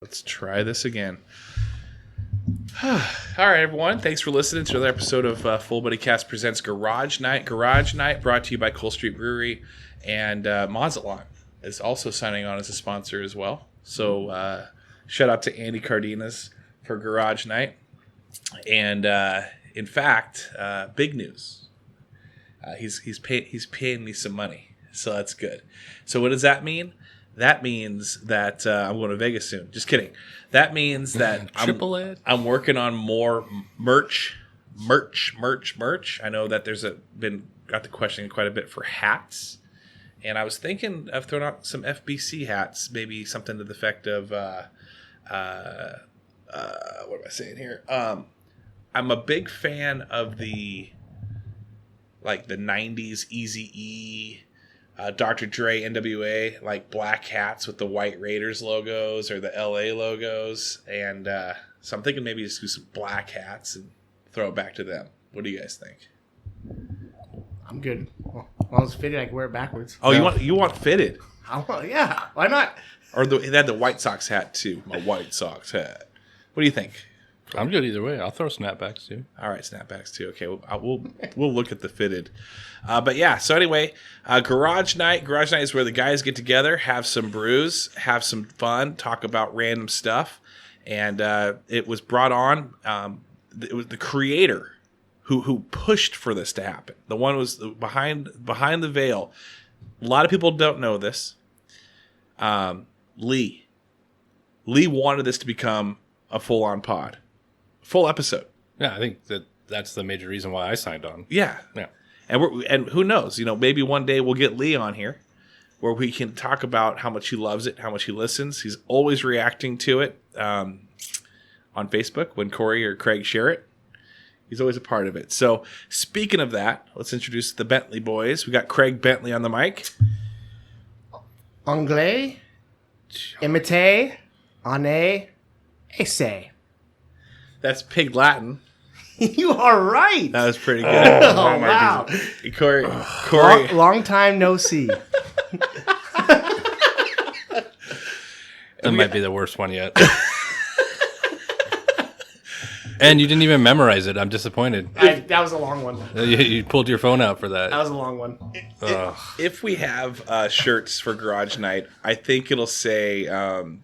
Let's try this again. All right, everyone. Thanks for listening to another episode of Full Buddy Cast presents Garage Night. Garage Night brought to you by Cole Street Brewery, and Mazatlan is also signing on as a sponsor as well. So shout out to Andy Cardenas for Garage Night. And in fact, big news. He's paying me some money, so that's good. So what does that mean? That means that I'm going to Vegas soon. Just kidding. That means that I'm working on more merch. I know that there's got the question quite a bit for hats, and I was thinking of throwing out some FBC hats, maybe something to the effect of what am I saying here? I'm a big fan of the 90s Eazy-E. Dr. Dre, NWA, like black hats with the white Raiders logos or the LA logos. And so I'm thinking maybe just do some black hats and throw it back to them. What do you guys think? I'm good. Well, as long as it's fitted, I can wear it backwards. Oh, no. you want fitted? Yeah, why not? Or they had the White Sox hat too. A White Sox hat. What do you think? I'm good either way. I'll throw snapbacks too. All right, snapbacks too. Okay, we'll look at the fitted. But yeah, so anyway, Garage Night. Garage Night is where the guys get together, have some brews, have some fun, talk about random stuff. And it was brought on. It was the creator who pushed for this to happen. The one was behind the veil. A lot of people don't know this. Lee wanted this to become a full-on pod. Full episode. Yeah, I think that's the major reason why I signed on. Yeah. And who knows? Maybe one day we'll get Lee on here where we can talk about how much he loves it, how much he listens. He's always reacting to it on Facebook when Corey or Craig share it. He's always a part of it. So speaking of that, let's introduce the Bentley boys. We got Craig Bentley on the mic. Anglais, imite, ane, esse. That's Pig Latin. You are right. That was pretty good. Oh wow. Corey. Long time no see. That might be the worst one yet. And you didn't even memorize it. I'm disappointed. That was a long one. You pulled your phone out for that. That was a long one. If we have shirts for Garage Night, I think it'll say I'm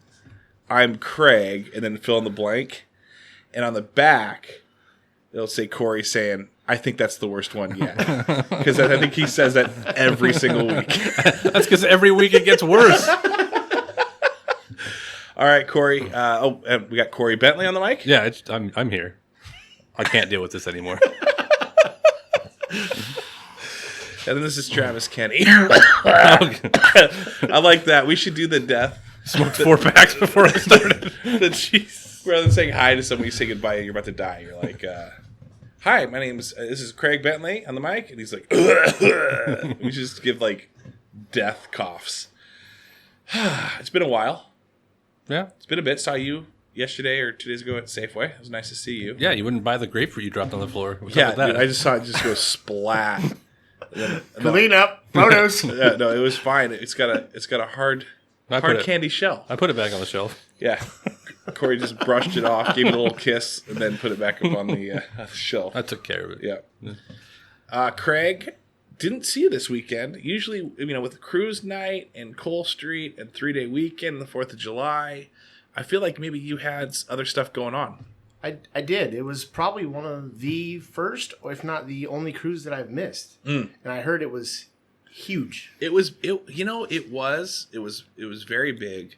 Craig and then fill in the blank. And on the back, it'll say Corey saying, I think that's the worst one yet. Because I think he says that every single week. That's because every week it gets worse. All right, Corey. And we got Corey Bentley on the mic? Yeah, I'm here. I can't deal with this anymore. And then this is Travis Kenny. I like that. We should do the death. Smoked 4 packs before I started. Rather than saying hi to somebody, you say goodbye and you're about to die. You're like, hi, my name's, this is Craig Bentley on the mic. And he's like, we just give death coughs. It's been a while. Yeah. It's been a bit. Saw you yesterday or 2 days ago at Safeway. It was nice to see you. Yeah, you wouldn't buy the grapefruit you dropped on the floor. What's yeah, up with that? Dude, I just saw it just go splat. Clean up. Photos. Yeah, no, it was fine. It's got a hard candy shell. I put it back on the shelf. Yeah. Corey just brushed it off, gave it a little kiss, and then put it back up on the shelf. I took care of it. Yeah. Craig, didn't see you this weekend. Usually, with the cruise night and Cole Street and 3-day weekend, the 4th of July, I feel like maybe you had other stuff going on. I did. It was probably one of the first, or if not the only cruise that I've missed. And I heard it was huge. It was very big.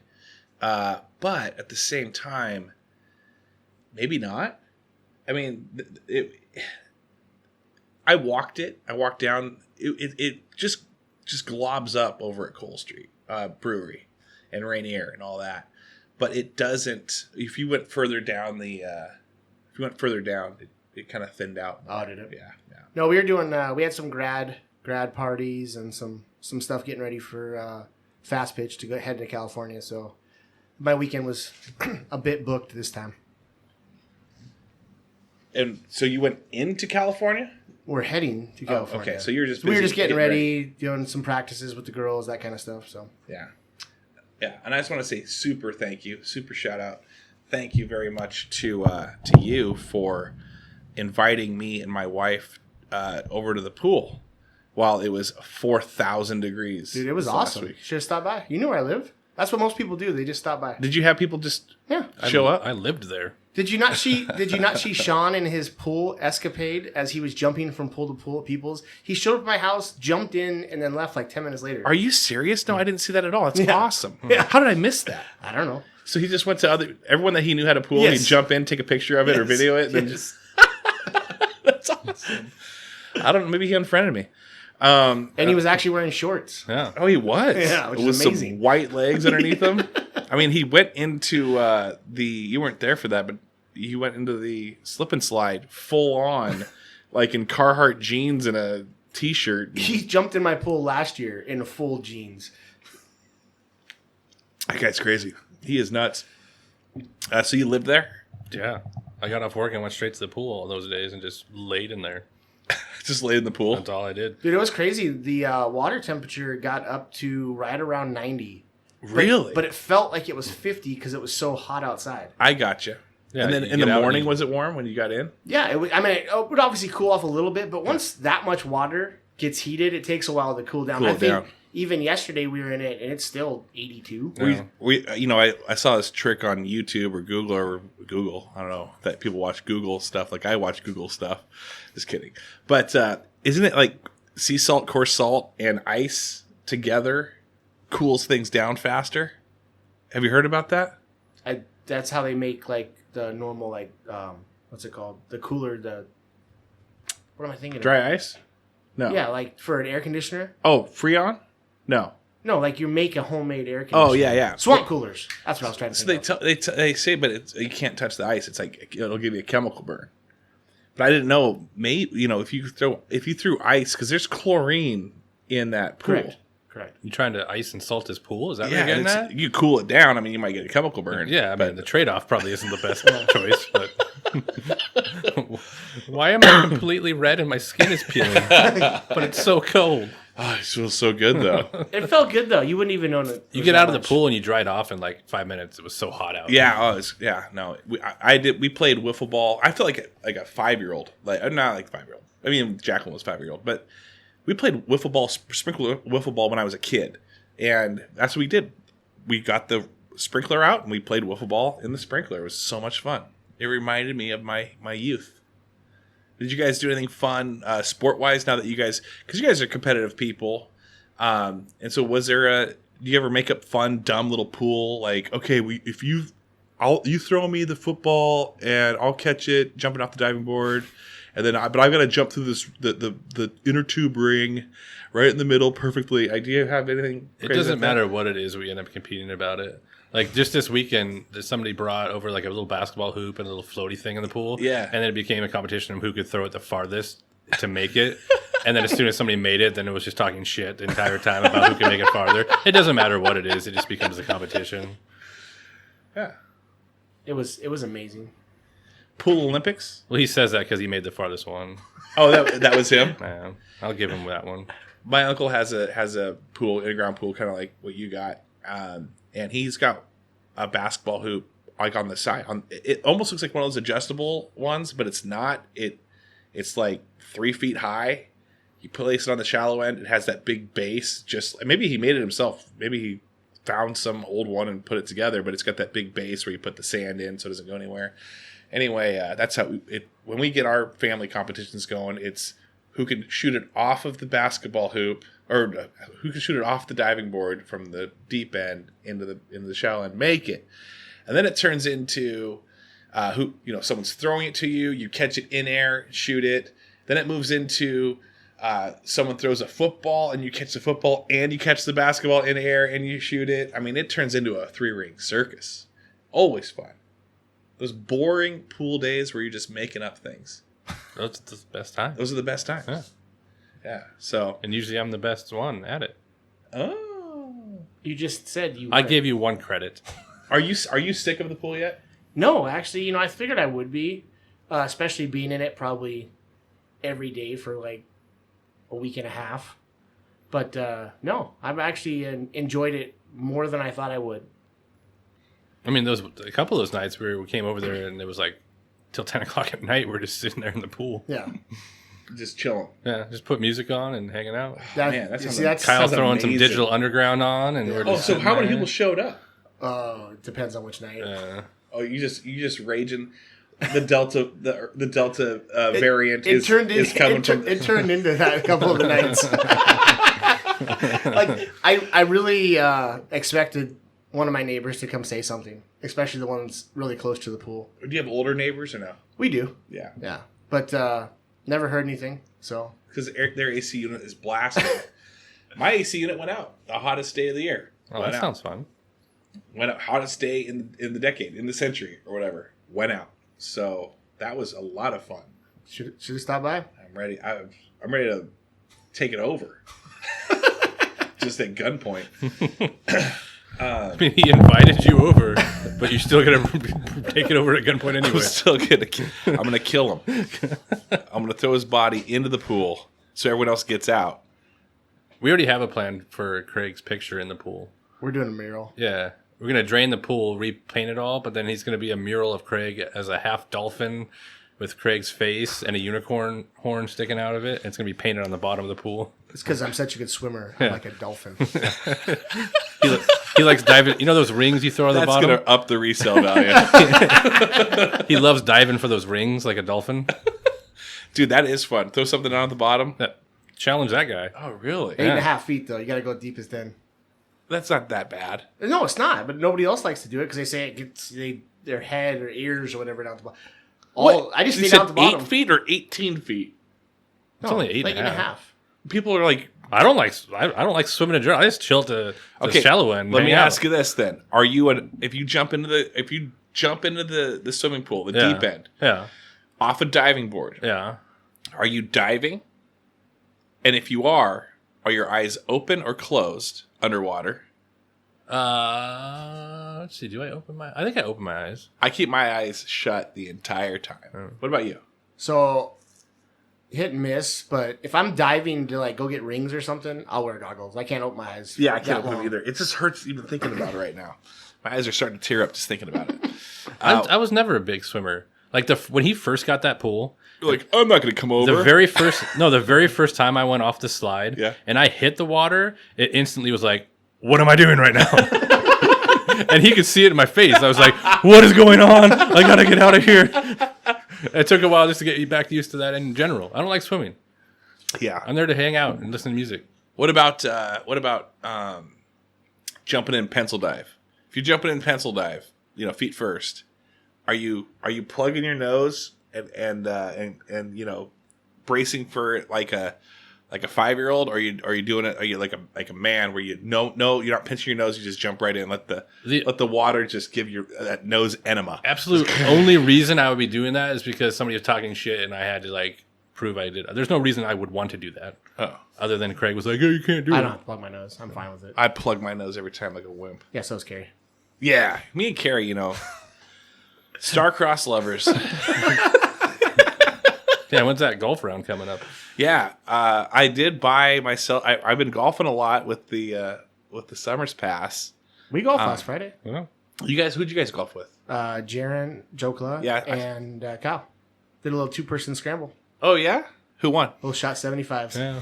But at the same time, maybe not. I mean, I walked it. I walked down. It just globs up over at Cole Street Brewery and Rainier and all that. But it doesn't. If you went further down it kind of thinned out. Oh, did it? Yeah. No, we were doing. We had some grad parties and some stuff getting ready for Fast Pitch to head to California. So my weekend was a bit booked this time. And so you went into California? We're heading to California. Okay, so you're just we were just getting ready, doing some practices with the girls, that kind of stuff. So yeah. Yeah, and I just want to say super thank you, super shout out. Thank you very much to you for inviting me and my wife over to the pool while it was 4,000 degrees. Dude, it was awesome. Should have stopped by. You know where I live. That's what most people do. They just stop by. Did you have people just show up? I lived there. Did you not see Sean in his pool escapade as he was jumping from pool to pool at people's? He showed up at my house, jumped in, and then left like 10 minutes later. Are you serious? No, I didn't see that at all. That's Yeah. awesome. Yeah. How did I miss that? I don't know. So he just went to everyone that he knew had a pool. Yes. He'd jump in, take a picture of it or video it, and then just. That's awesome. I don't know. Maybe he unfriended me. And he was actually wearing shorts. Yeah. Oh, he was. Yeah, which is with amazing. some white legs underneath him. I mean, he went into you weren't there for that, but he went into the slip and slide full on, like in Carhartt jeans and a t-shirt. He jumped in my pool last year in full jeans. That guy's crazy. He is nuts. So you lived there? Yeah. I got off work and went straight to the pool all those days and just laid in there. Just laid in the pool? That's all I did. Dude, it was crazy. The water temperature got up to right around 90. Really? But it felt like it was 50 because it was so hot outside. I gotcha. Yeah, and then you in the get out morning, and- was it warm when you got in? Yeah, it would obviously cool off a little bit, but once that much water gets heated, it takes a while to cool down. Cool I it think down. even yesterday we were in it, and it's still 82. Yeah. I saw this trick on YouTube or Google. I don't know that people watch Google stuff like I watch Google stuff. Just kidding. But isn't it like sea salt, coarse salt, and ice together cools things down faster? Have you heard about that? That's how they make like the normal what's it called? The cooler. What am I thinking? Dry ice? No. Yeah, like for an air conditioner. Oh, Freon? No. No, like you make a homemade air conditioner. Oh yeah. Swamp coolers. That's what I was trying to So think they say, but you can't touch the ice. It's like it'll give you a chemical burn. But I didn't know. Maybe if you threw ice, because there's chlorine in that pool. Correct. You trying to ice and salt his pool? Is that what Yeah, you're getting at? you cool it down. I mean, you might get a chemical burn. Yeah, I but mean, the trade-off probably isn't the best choice, but... Why am I completely red and my skin is peeling? But it's so cold. Oh, it feels so good though. It felt good though. You wouldn't even know it. You get out of the pool and you dry it off in like 5 minutes. It was so hot out. Yeah. No, I did. We played wiffle ball. I feel like a 5-year-old. Like not like 5-year-old. I mean, Jacqueline was 5-year-old, but we played wiffle ball, sprinkler wiffle ball when I was a kid, and that's what we did. We got the sprinkler out and we played wiffle ball in the sprinkler. It was so much fun. It reminded me of my youth. Did you guys do anything fun sport wise now that because you guys are competitive people, and so was there do you ever make up fun dumb little pool like, okay, you throw me the football and I'll catch it jumping off the diving board, and then I've got to jump through this the inner tube ring right in the middle perfectly. Do you have anything? It crazy doesn't like that? matter what it is. We end up competing about it. Like just this weekend, somebody brought over like a little basketball hoop and a little floaty thing in the pool. Yeah. And then it became a competition of who could throw it the farthest to make it. And then as soon as somebody made it, then it was just talking shit the entire time about who can make it farther. It doesn't matter what it is. It just becomes a competition. Yeah. It was amazing. Pool Olympics? Well, he says that because he made the farthest one. Oh, that was him. I'll give him that one. My uncle has a pool, in-ground pool, kind of like what you got, and he's got a basketball hoop like on the side. It almost looks like one of those adjustable ones, but it's not. It's like 3 feet high. You place it on the shallow end. It has that big base. Just maybe he made it himself. Maybe he found some old one and put it together. But it's got that big base where you put the sand in so it doesn't go anywhere. Anyway, that's how when we get our family competitions going, it's who can shoot it off of the basketball hoop, or who can shoot it off the diving board from the deep end into the shallow end, make it, and then it turns into someone's throwing it to you, you catch it in air, shoot it, then it moves into someone throws a football and you catch the football and you catch the basketball in air and you shoot it. I mean, it turns into a 3-ring circus. Always fun. Those boring pool days where you're just making up things. Those are the best time. Those are the best times. Yeah. So. And usually I'm the best one at it. Oh. You just said you. I gave you one credit. Are you sick of the pool yet? No, actually, I figured I would be, especially being in it probably every day for like a week and a half. But no, I've actually enjoyed it more than I thought I would. I mean, a couple of those nights where we came over there and it was like till 10 o'clock at night. We're just sitting there in the pool. Yeah. Just chilling. Yeah, just put music on and hanging out. Man, that sounds that's Kyle sounds throwing some amazing. Digital Underground on, and we're just So how many sitting people showed up? it depends on which night. there. Oh, you just raging. The Delta variant It is coming from. it turned into that a couple of the nights. Like I really expected one of my neighbors to come say something, especially the ones really close to the pool. Do you have older neighbors or no? We do, Yeah, yeah, but never heard anything. So because their AC unit is blasting. My AC unit went out the hottest day of the year. Oh, Went that out. sounds fun. Went out, hottest day in the decade, in the century, or whatever. Went out. So that was a lot of fun. should have stopped by. I'm ready. I'm ready to take it over. Just at gunpoint. I mean, he invited you over, but you're still gonna take it over at gunpoint anyway. I'm still gonna kill him. I'm gonna throw his body into the pool so everyone else gets out. We already have a plan for Craig's picture in the pool. We're doing a mural. Yeah. We're going to drain the pool, repaint it all, but then he's going to be a mural of Craig as a half dolphin with Craig's face and a unicorn horn sticking out of it. And it's going to be painted on the bottom of the pool. It's because I'm such a good swimmer. I'm like a dolphin. He likes diving. You know those rings you throw on the That's bottom? gonna up the resale value. He loves diving for those rings like a dolphin. Dude, that is fun. Throw something on the bottom. Yeah. Challenge that guy. Oh, really? 8.5 feet though. You got to go deepest in. That's not that bad. No, it's not. But nobody else likes to do it because they say it gets their head or ears or whatever down the bottom. I just You stayed said down at the bottom. 8 feet or 18 feet? It's only 8 like and a 8.5. half. People are like, I don't like swimming in general. I just chill at the shallow end. Let hang me out. ask you this then: Are you if you jump into the swimming pool, the deep end, Yeah. off a diving board? Yeah. Are you diving? And if you are your eyes open or closed underwater? Let's see. Do I open my? I think I open my eyes. I keep my eyes shut the entire time. What about you? So hit and miss, but if I'm diving to like go get rings or something, I'll wear goggles. I can't open my eyes. Yeah, I can't that open them long. either. It just hurts even thinking about it right now. My eyes are starting to tear up just thinking about it. I was never a big swimmer. Like when he first got that pool, You're like, I'm not going to come over. the very first time I went off the slide, Yeah. and I hit the water, it instantly was like, "What am I doing right now?" And he could see it in my face. I was like, "What is going on? I gotta get out of here." It took a while just to get you back used to that in general. I don't like swimming. Yeah. I'm there to hang out and listen to music. What about jumping in pencil dive? If you're jumping in pencil dive, feet first, are you plugging your nose and bracing for it like a 5-year-old, or are you doing it? Are you like a man where you're not pinching your nose, you just jump right in, let the water just give you that nose enema. Absolute only reason I would be doing that is because somebody was talking shit and I had to prove I did. There's no reason I would want to do that. Oh, Other than Craig was like, "Oh, you can't do it." I don't have to plug my nose. I'm fine with it. I plug my nose every time like a wimp. Yeah, so is Carrie. Yeah, me and Carrie, star-crossed lovers. Yeah, when's that golf round coming up? Yeah, I did buy myself. I've been golfing a lot with the Summers Pass. We golfed last Friday. Well, Who'd you guys golf with? Jaron, Jokla, Yeah, and Kyle. Did a little 2-person scramble. Oh yeah, who won? Little shot 75s. yeah.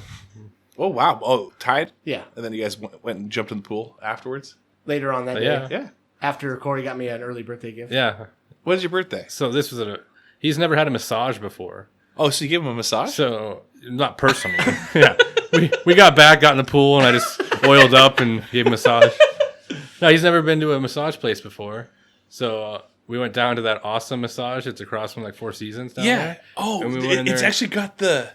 Oh wow! Oh, tied. Yeah. And then you guys went and jumped in the pool afterwards. Later on that day. Yeah. Yeah. After Corey got me an early birthday gift. Yeah. When's your birthday? So this was he's never had a massage before. Oh, so you gave him a massage? So not personally. Yeah. We got in the pool and I just oiled up and gave him a massage. No, he's never been to a massage place before. So we went down to that awesome massage. It's across from Four Seasons down there. Oh, And we went in it's there. actually got the.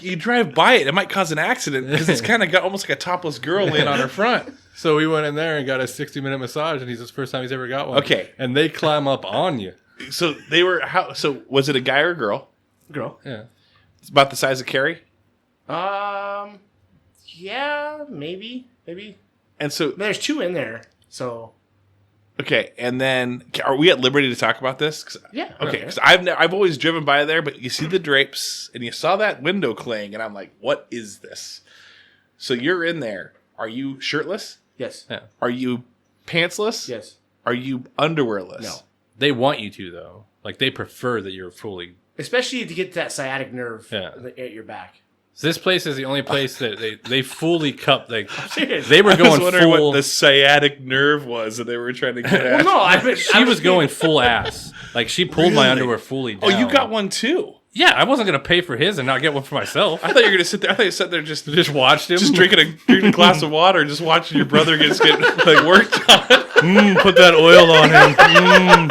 You drive by it might cause an accident because it's kind of got almost like a topless girl laying on her front. So we went in there and got a 60-minute massage, and it's the first time he's ever got one. Okay. And they climb up on you. So they were So was it a guy or a girl? Girl. Yeah. It's about the size of Carrie. Yeah, maybe. And so There's 2 in there, so okay, and then are we at liberty to talk about this? 'Cause- yeah. Okay, because I've always driven by there, but you see the drapes and you saw that window cling, and I'm like, what is this? So you're in there. Are you shirtless? Yes. Yeah. Are you pantsless? Yes. Are you underwearless? No. They want you to though. Like they prefer that you're fully. Especially to get that sciatic nerve Yeah. at your back. So this place is the only place that they fully cup. Like Serious. they were I going was wondering full. what the sciatic nerve was that they were trying to get at. Well, no, She was going full ass. Like she pulled my Really? underwear fully Oh, down. you got one too. Yeah, I wasn't gonna pay for his and not get one for myself. I thought you were gonna sit there. I thought you sat there just Watched him. drinking a glass of water, and just watching your brother get like worked on. Put that oil on him.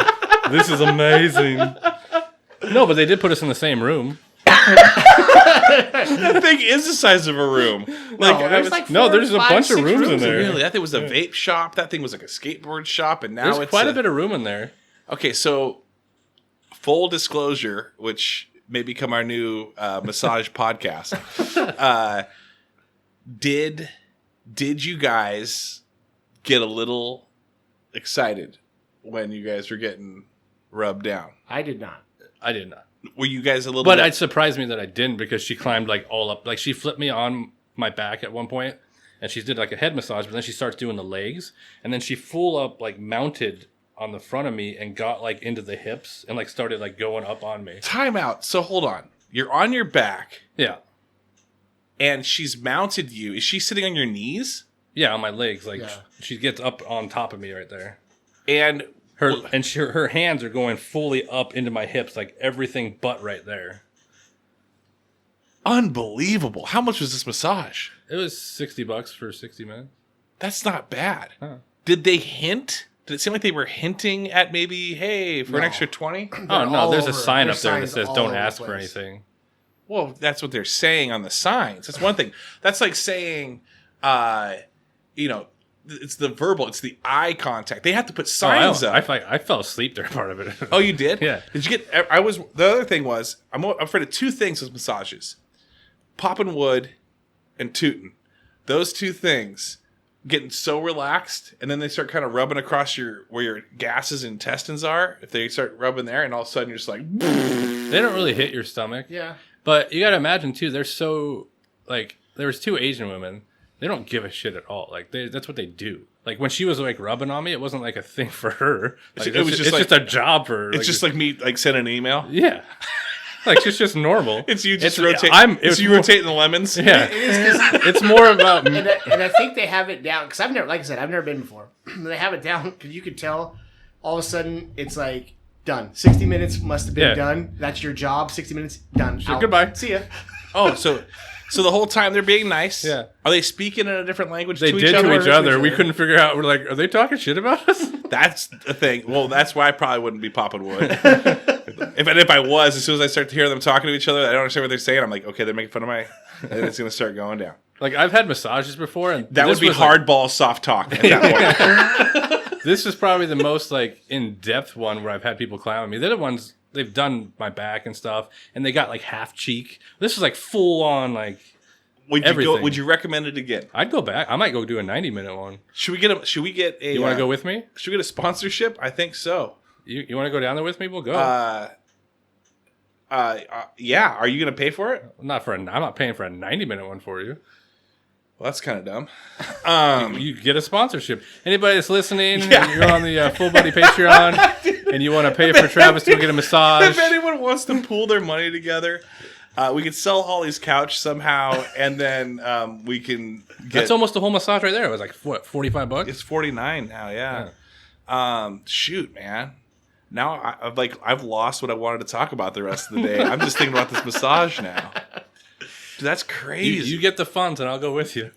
This is amazing. No, but they did put us in the same room. That thing is the size of a room. Like, I there's was- like No, four, there's a five, bunch of six rooms in there. Really, that thing was a vape shop. That thing was like a skateboard shop, and now There's it's quite a bit of room in there. Okay, so full disclosure, which may become our new massage podcast. Did you guys get a little excited when you guys were getting rubbed down? I did not. I did not. Were you guys a little? But bit... it surprised me that I didn't because she climbed like all up. Like she flipped me on my back at one point, and she did like a head massage. But then she starts doing the legs, and then she full up like mounted on the front of me and got like into the hips and like started like going up on me. Time out. So hold on. You're on your back, Yeah, and she's mounted you. Is she sitting on your knees? yeah, on my legs. Like Yeah. she gets up on top of me right there. And Her hands are going fully up into my hips, like everything but right there. unbelievable. How much was this massage? It was $60 for 60 minutes. That's not bad. Huh. Did they hint? Did it seem like they were hinting at maybe, hey, for an No. extra 20? Oh no, all there's a over. sign There's up there that signs says all "Don't over the ask for place. anything." Well, that's what they're saying on the signs. That's one thing. That's like saying, it's the verbal, it's the eye contact. They have to put signs up. I fell asleep during part of it. Oh, you did? Yeah. Did you get? The other thing was, I'm afraid of two things with massages: popping wood and tooting. Those two things, getting so relaxed, and then they start kind of rubbing across where your gases and intestines are. If they start rubbing there, and all of a sudden you're just like, They don't really hit your stomach. Yeah. But you got to imagine too. They're so like there was two Asian women. They don't give a shit at all. Like that's what they do. Like when she was like rubbing on me, it wasn't like a thing for her. Like, It was it's just just a job for her. it's just like me like sending an email. yeah, like it's just normal. It's you just It's- rotate. it's you more- rotating the lemons. Yeah, it's more about And I think they have it down because I've never, like I said, I've never been before. They have it down because you could tell all of a sudden it's like done. 60 minutes must have been Yeah. done. That's your job. 60 minutes done. Out. goodbye. See ya. Oh, so the whole time they're being nice. Yeah. Are they speaking in a different language they to did each other? to each other. other. We couldn't figure out. We're like, are they talking shit about us? That's the thing. Well, that's why I probably wouldn't be popping wood. if I was, as soon as I start to hear them talking to each other, I don't understand what they're saying. I'm like, okay, they're making fun of my, and it's going to start going down. Like I've had massages before, and That this would be was, like, hardball soft talk at that point. This is probably the most like in-depth one where I've had people clown me. The other ones they've done my back and stuff, and they got like half cheek. This is like full on like. Everything. Would you recommend it again? I'd go back. I might go do a 90-minute one. Should we get a? You want to go with me? Should we get a sponsorship? I think so. You want to go down there with me? We'll go. Yeah. Are you going to pay for it? I'm not paying for a 90-minute one for you. Well, that's kind of dumb. You get a sponsorship. Anybody that's listening, Yeah. you're on the Full Buddy Patreon, and you want to pay for Travis to go get a massage. If anyone wants to pool their money together, we could sell Holly's couch somehow, and then we can get. That's almost the whole massage right there. It was like what, $45? It's $49 now. Yeah. Shoot, man. Now I've lost what I wanted to talk about the rest of the day. I'm just thinking about this massage now. Dude, that's crazy. You get the funds, and I'll go with you.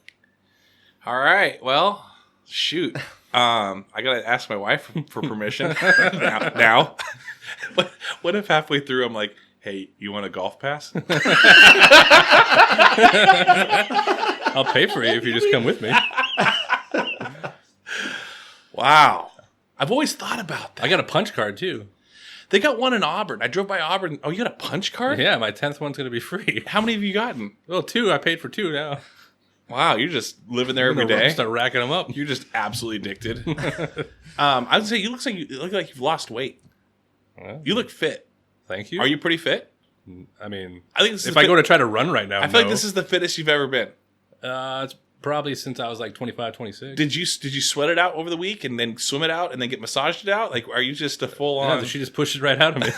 All right. Well, shoot. I gotta ask my wife for permission now. What if halfway through I'm like, hey, you want a golf pass? I'll pay for you if you just come with me. Wow. I've always thought about that. I got a punch card too. They got one in Auburn. I drove by Auburn. Oh, you got a punch card? Yeah, my 10th one's going to be free. How many have you gotten? Well, 2. I paid for 2 now. Wow, you're just living there every I'm gonna day. start racking them up. You're just absolutely addicted. I would say you look like you've lost weight. Well, You look fit. thank you. Are you pretty fit? I mean, I think this if I go to try to run right now, I feel like this is the fittest you've ever been. it's Probably since I was like 25, 26. Did you sweat it out over the week and then swim it out and then get massaged it out? Like, are you just a full on? She just pushed it right out of me.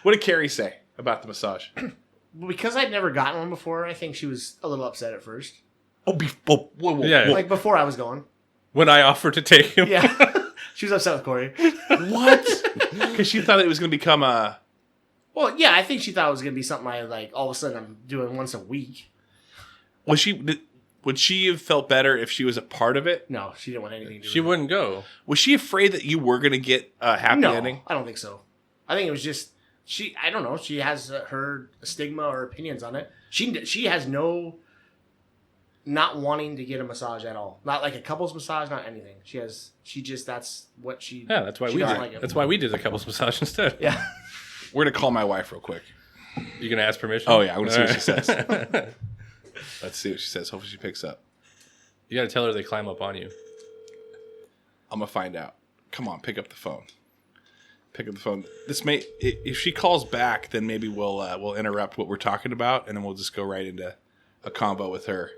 What did Carrie say about the massage? Because I'd never gotten one before, I think she was a little upset at first. Whoa. Yeah. Like before I was going. When I offered to take him. Yeah. She was upset with Corey. What? Because she thought it was going to become a... Well, yeah, I think she thought it was going to be something I, like, all of a sudden I'm doing once a week. Would she have felt better if she was a part of it? No, she didn't want anything to do with it. She wouldn't go. Was she afraid that you were going to get a happy ending? I don't think so. I think it was just, I don't know, she has her stigma or opinions on it. She has no, not wanting to get a massage at all. Not like a couples massage, not anything. That's what she... Yeah, that's why we doesn't did. like it. That's why we did the couples massage instead. Yeah. We're going to call my wife real quick. You gonna ask permission? Oh, yeah. I want to see what she All says. right. Let's see what she says. Hopefully she picks up. You gotta tell her they climb up on you. I'm going to find out. Come on, pick up the phone. Pick up the phone. If she calls back, then maybe we'll interrupt what we're talking about, and then we'll just go right into a combo with her.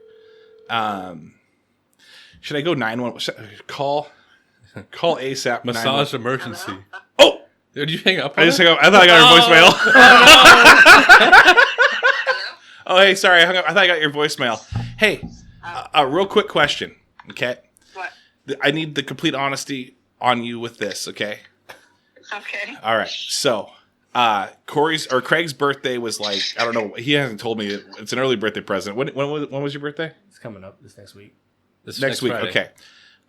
Should I go 911? Call ASAP. Massage emergency. Hello? Oh! Did you hang up? I thought I got her voicemail. Oh, hey, sorry. I hung up. I thought I got your voicemail. Hey, a real quick question, okay? What? I need the complete honesty on you with this, okay? Okay. All right. So, Craig's birthday was like, I don't know. He hasn't told me. It's an early birthday present. When was your birthday? It's coming up this next week. This Next week. Friday. Okay.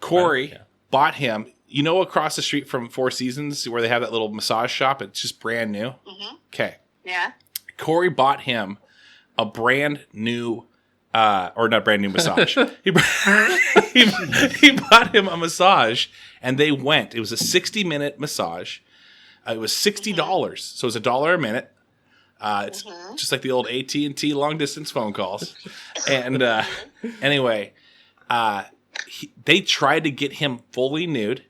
Corey Yeah. bought him, across the street from Four Seasons where they have that little massage shop. It's just brand new. Mm-hmm. Okay. Yeah. Corey bought him a brand new, or not brand new massage. he bought him a massage, and they went. It was a 60-minute massage. It was $60, so it was $1 a minute. It's just like the old AT&T long distance phone calls. And anyway, they tried to get him fully nude,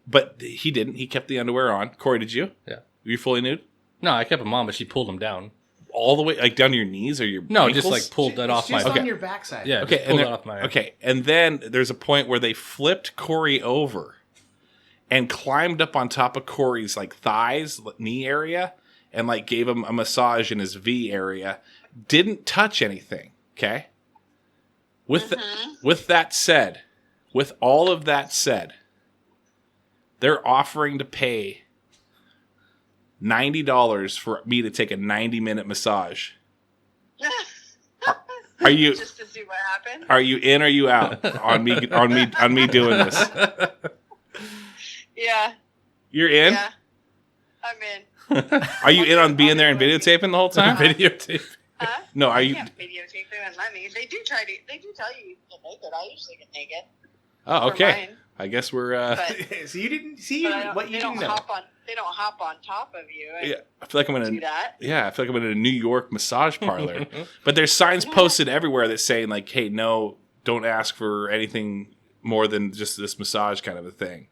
but he didn't. He kept the underwear on. Corey, did you? Yeah. Were you fully nude? No, I kept him on, but she pulled him down. All the way, like down to your knees or your No, ankles? just like pulled that off my. Just Okay. on your backside. Yeah. Okay, just pulled and it off my. okay, and then there's a point where they flipped Corey over and climbed up on top of Corey's like thighs, knee area, and like gave him a massage in his V area. Didn't touch anything. Okay. With all of that said, they're offering to pay $90 for me to take a 90-minute massage. Are you Just to see what happened? Are you in or are you out on me doing this? Yeah. You're in? Yeah. I'm in. Are you in on being there and videotaping the whole time? Videotape. Huh? No, are I you? can't videotape them and let me. They do tell you you get naked. I usually get naked. Oh, For okay. mine. I guess we're. But, So you didn't see but I don't, what you they don't didn't know. they don't hop on top of you and Yeah, I feel like I'm do in a. that. Yeah, I feel like I'm in a New York massage parlor. But there's signs posted everywhere that saying like, "Hey, no, don't ask for anything more than just this massage kind of a thing."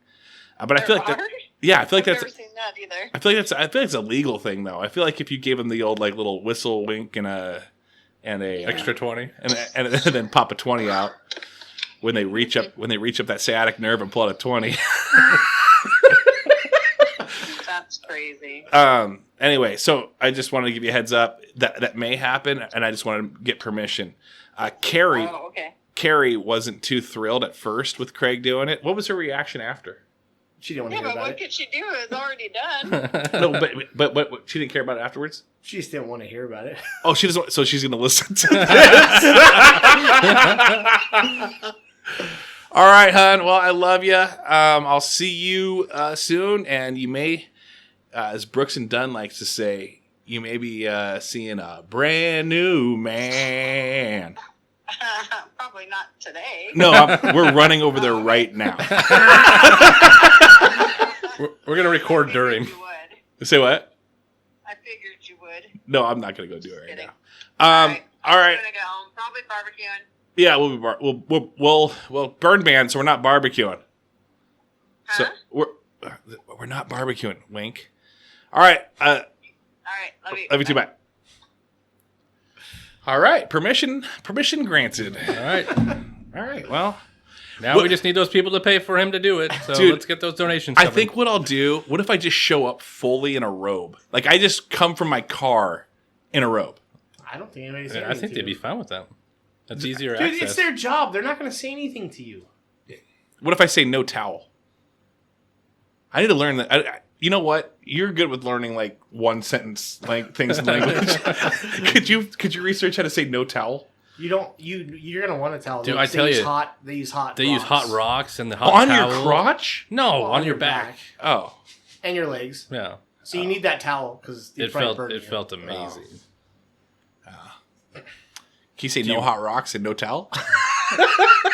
But I feel like that. Are? Yeah, I feel like I've that's. never seen that either. I feel like it's a legal thing though. I feel like if you gave them the old like little whistle wink and a Extra 20. and then pop a 20 out when they reach up that sciatic nerve and pull out a 20. That's crazy. Anyway, so I just wanted to give you a heads up that may happen, and I just wanted to get permission. Carrie Oh, okay. Carrie wasn't too thrilled at first with Craig doing it. What was her reaction after? She didn't want Yeah, to hear but about what it. could she do? It's already done. No, but she didn't care about it afterwards. She just didn't want to hear about it. Oh, she doesn't. So she's going to listen to this. All right, hon. Well, I love you. I'll see you soon, and you may, as Brooks and Dunn likes to say, you may be seeing a brand new man. Probably not today. No, we're running over there right now. We're gonna record during. You would. Say what? I figured you would. No, I'm not going to go do it right Kidding. now. All right. I'm gonna go home. Probably barbecuing. Yeah, we'll burn ban, so we're not barbecuing. Huh? So we're not barbecuing. Wink. All right. All right. Love you. Love you too. Bye. All right, permission granted. All right. All right, well, Now we just need those people to pay for him to do it. So Dude, let's get those donations I coming. think what I'll do. What if I just show up fully in a robe? Like I just come from my car in a robe. I don't think anybody's. I think they'd be fine with that. That's easier Dude, access. it's their job. They're not going to say anything to you. What if I say no towel? I need to learn that. You know what? You're good with learning like one sentence like things in language. could you research how to say no towel? You don't. You're gonna want to tell. Dude, them. I tell you, They use hot. They use hot rocks and the hot On towel. your crotch? No, Well, on your back. Oh, and your legs. Yeah. So you need that towel because It felt amazing. can you say no hot rocks and no towel?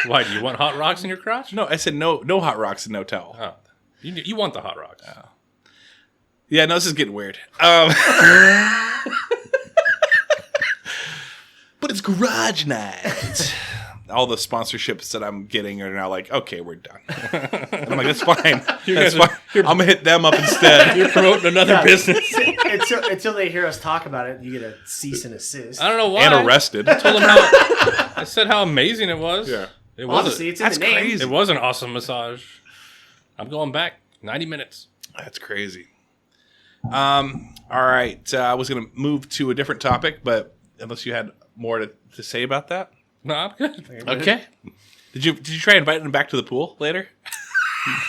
Why, do you want hot rocks in your crotch? No, I said no hot rocks and no towel. Oh. You want the hot rocks. Yeah, no, this is getting weird. But it's garage night. All the sponsorships that I'm getting are now like, okay, we're done. And I'm like, that's fine. That's fine. I'm gonna hit them up instead. You're promoting another business. until they hear us talk about it, you get a cease and assist. I don't know why. And arrested. I told them I said how amazing it was. Yeah. It was. Honestly, it's in That's the name. crazy. It was an awesome massage. I'm going back 90 minutes. That's crazy. All right. I was gonna move to a different topic, but unless you had more to say about that. No, I'm good. Okay. Did you try inviting him back to the pool later?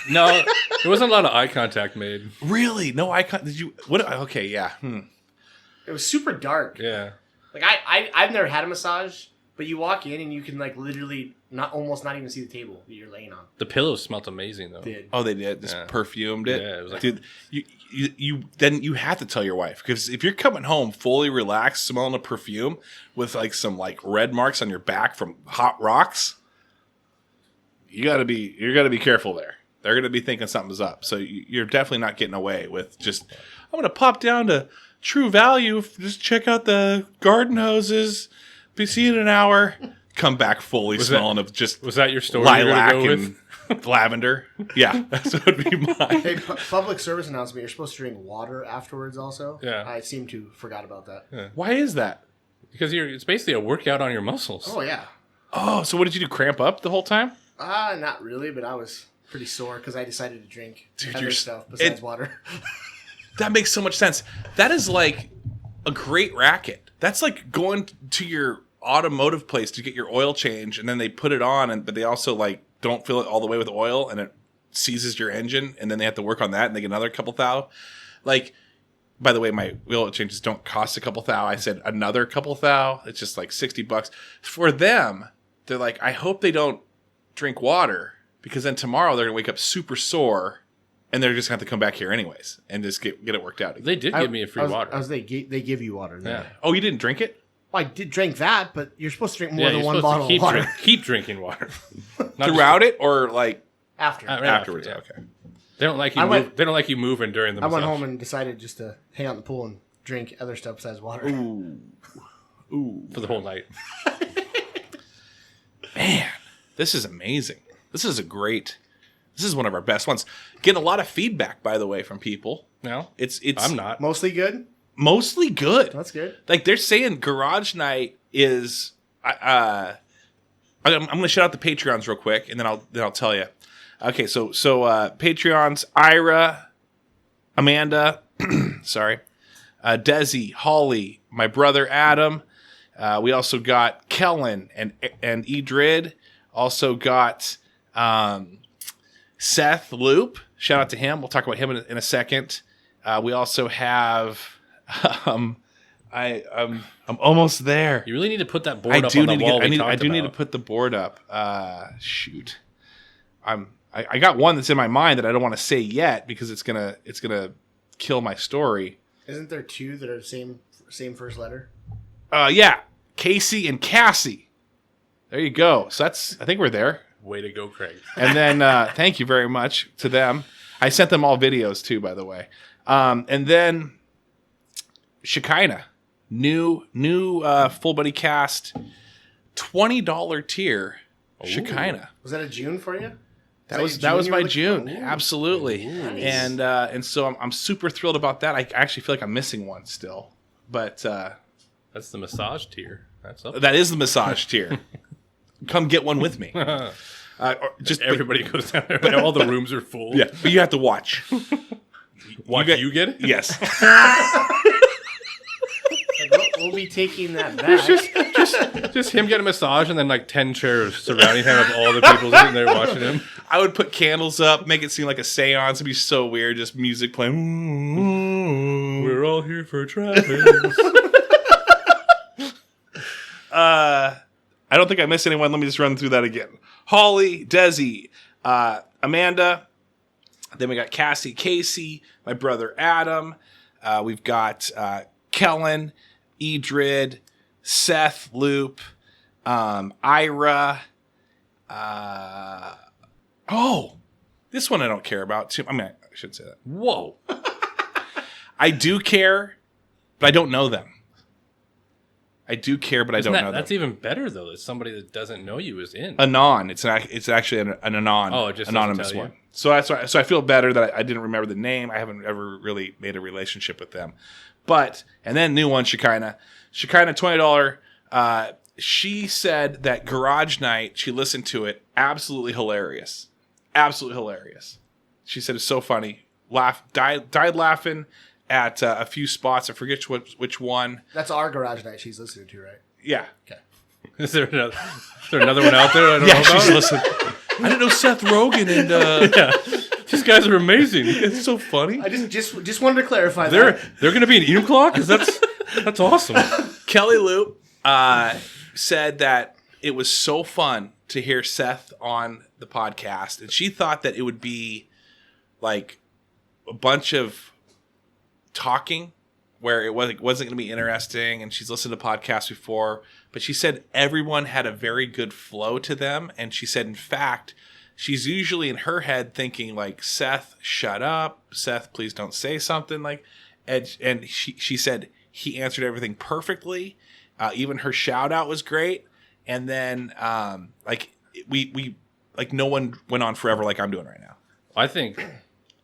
No, there wasn't a lot of eye contact made. Really? No icon. Did you? What? Okay. Yeah. It was super dark. Yeah. Like I've never had a massage, but you walk in and you can like literally almost not even see the table that you're laying on. The pillows smelled amazing, though. Did. Oh, they did. Just Yeah. perfumed it. Yeah, it was like- Dude, you then you have to tell your wife because if you're coming home fully relaxed, smelling a perfume with like some like red marks on your back from hot rocks, you're gonna be careful there. They're gonna be thinking something's up. So you're definitely not getting away with just. I'm gonna pop down to True Value, just check out the garden hoses. Be see you in an hour. Come back fully smelling of just Was that your story you were lilac gonna go and lavender. Yeah, that's what would be mine. Hey, public service announcement: you're supposed to drink water afterwards. Also, Yeah. I seem to forgot about that. Why is that? Because it's basically a workout on your muscles. Oh yeah. Oh, so what did you do? Cramp up the whole time? Not really, but I was pretty sore because I decided to drink Dude, other you're stuff besides it- water. That makes so much sense. That is like a great racket. That's like going to your automotive place to get your oil change, and then they put it on, but they also like don't fill it all the way with oil, and it seizes your engine, and then they have to work on that, and they get another couple thou. Like, by the way, my oil changes don't cost a couple thou. I said another couple thou. It's just like $60 for them. They're like, I hope they don't drink water because then tomorrow they're gonna wake up super sore. And they're just going to have to come back here anyways and just get it worked out again. They did give me a free water. They give you water. Yeah. Oh, you didn't drink it? Well, I did drink that, but you're supposed to drink more Yeah, than you're one supposed to bottle of water keep drinking water. Not Throughout it or like after. Right afterwards? after, Okay. They don't like you. They don't like you moving during the I massage. went home and decided just to hang out in the pool and drink other stuff besides water. Ooh. for the whole night. Man, this is amazing. This is one of our best ones. Getting a lot of feedback, by the way, from people. No, It's I'm not. Mostly good. mostly good. That's good. Like they're saying garage night is I'm going to shout out the Patreons real quick and then I'll tell you. Okay, so Patreons Ira, Amanda, sorry. Desi, Holly, my brother Adam. We also got Kellen and Edred. Also got Seth Loop. Shout out to him. We'll talk about him in a second. We also have I'm almost there. You really need to put that board up on the wall. I do need to put the board up. Shoot. I got one that's in my mind that I don't want to say yet because it's gonna kill my story. Isn't there two that are same first letter? Yeah, Casey and Cassie. There you go. So I think we're there. Way to go, Craig. And then thank you very much to them. I sent them all videos too, by the way. And then Shekinah, new full buddy cast, $20 tier. Shekinah. Was that a June for you? That was you my were looking June. for? Ooh. Absolutely. Nice. And so I'm super thrilled about that. I actually feel like I'm missing one still, but That's the massage tier. That's up. That is the massage tier. Come get one with me. Or just Everybody goes down there, but all the rooms are full. Yeah, but you have to watch. Watch you get it? Yes. We'll be taking that back. Just him getting a massage and then like 10 chairs surrounding him of all the people sitting there watching him. I would put candles up, make it seem like a seance. It'd be so weird. Just music playing. We're all here for Travis. I don't think I missed anyone. Let me just run through that again. Holly, Desi, Amanda. Then we got Cassie, Casey, my brother Adam. We've got Kellen, Edred, Seth, Loop, Ira. This one I don't care about too. I mean, I shouldn't say that. Whoa. I do care, but I don't know them. I do care, but I don't know them. That's even better though. That somebody that doesn't know you is in. Anon. It's actually an anon. Oh, it just anonymous one. So that's why. So I feel better that I didn't remember the name. I haven't ever really made a relationship with them. But and then new one, Shekinah, $20. She said that Garage Night. She listened to it. Absolutely hilarious. Absolutely hilarious. She said it's so funny. Died laughing at a few spots. I forget which one. That's our Garage Night she's listening to, right? Yeah. Okay. Is there another one out there I don't know about? She's listening. I didn't know Seth Rogen and Yeah. These guys are amazing. it's so funny. I just wanted to clarify They're that. going to be an Eden Clock? Because that's awesome. Kelly Lou said that it was so fun to hear Seth on the podcast, and she thought that it would be like a bunch of talking where it wasn't going to be interesting, and she's listened to podcasts before, but she said everyone had a very good flow to them, and she said, in fact, she's usually in her head thinking like, Seth, shut up. Seth, please don't say something. Like, and she said he answered everything perfectly. Even her shout out was great. And then we no one went on forever like I'm doing right now. I think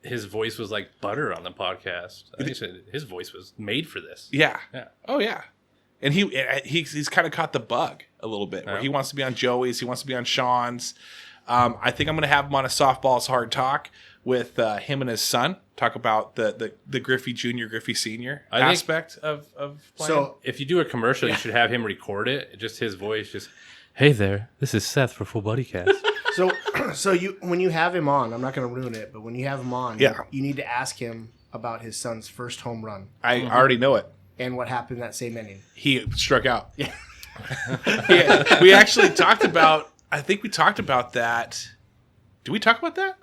his voice was like butter on the podcast. I think his voice was made for this. Yeah. Yeah. Oh yeah. And he's kind of caught the bug a little bit where he wants to be on Joey's, he wants to be on Sean's. I think I'm going to have him on a Softball's Hard Talk with him and his son. Talk about the Griffey Jr., Griffey Sr. aspect of playing. So if you do a commercial, you should have him record it. Just his voice. Just, hey there, this is Seth for Full Buddy Cast. So you when you have him on, I'm not going to ruin it, but when you have him on, you need to ask him about his son's first home run I already know it. and what happened that same inning. He struck out. Yeah. Yeah. We actually talked about. I think we talked about that. Did we talk about that?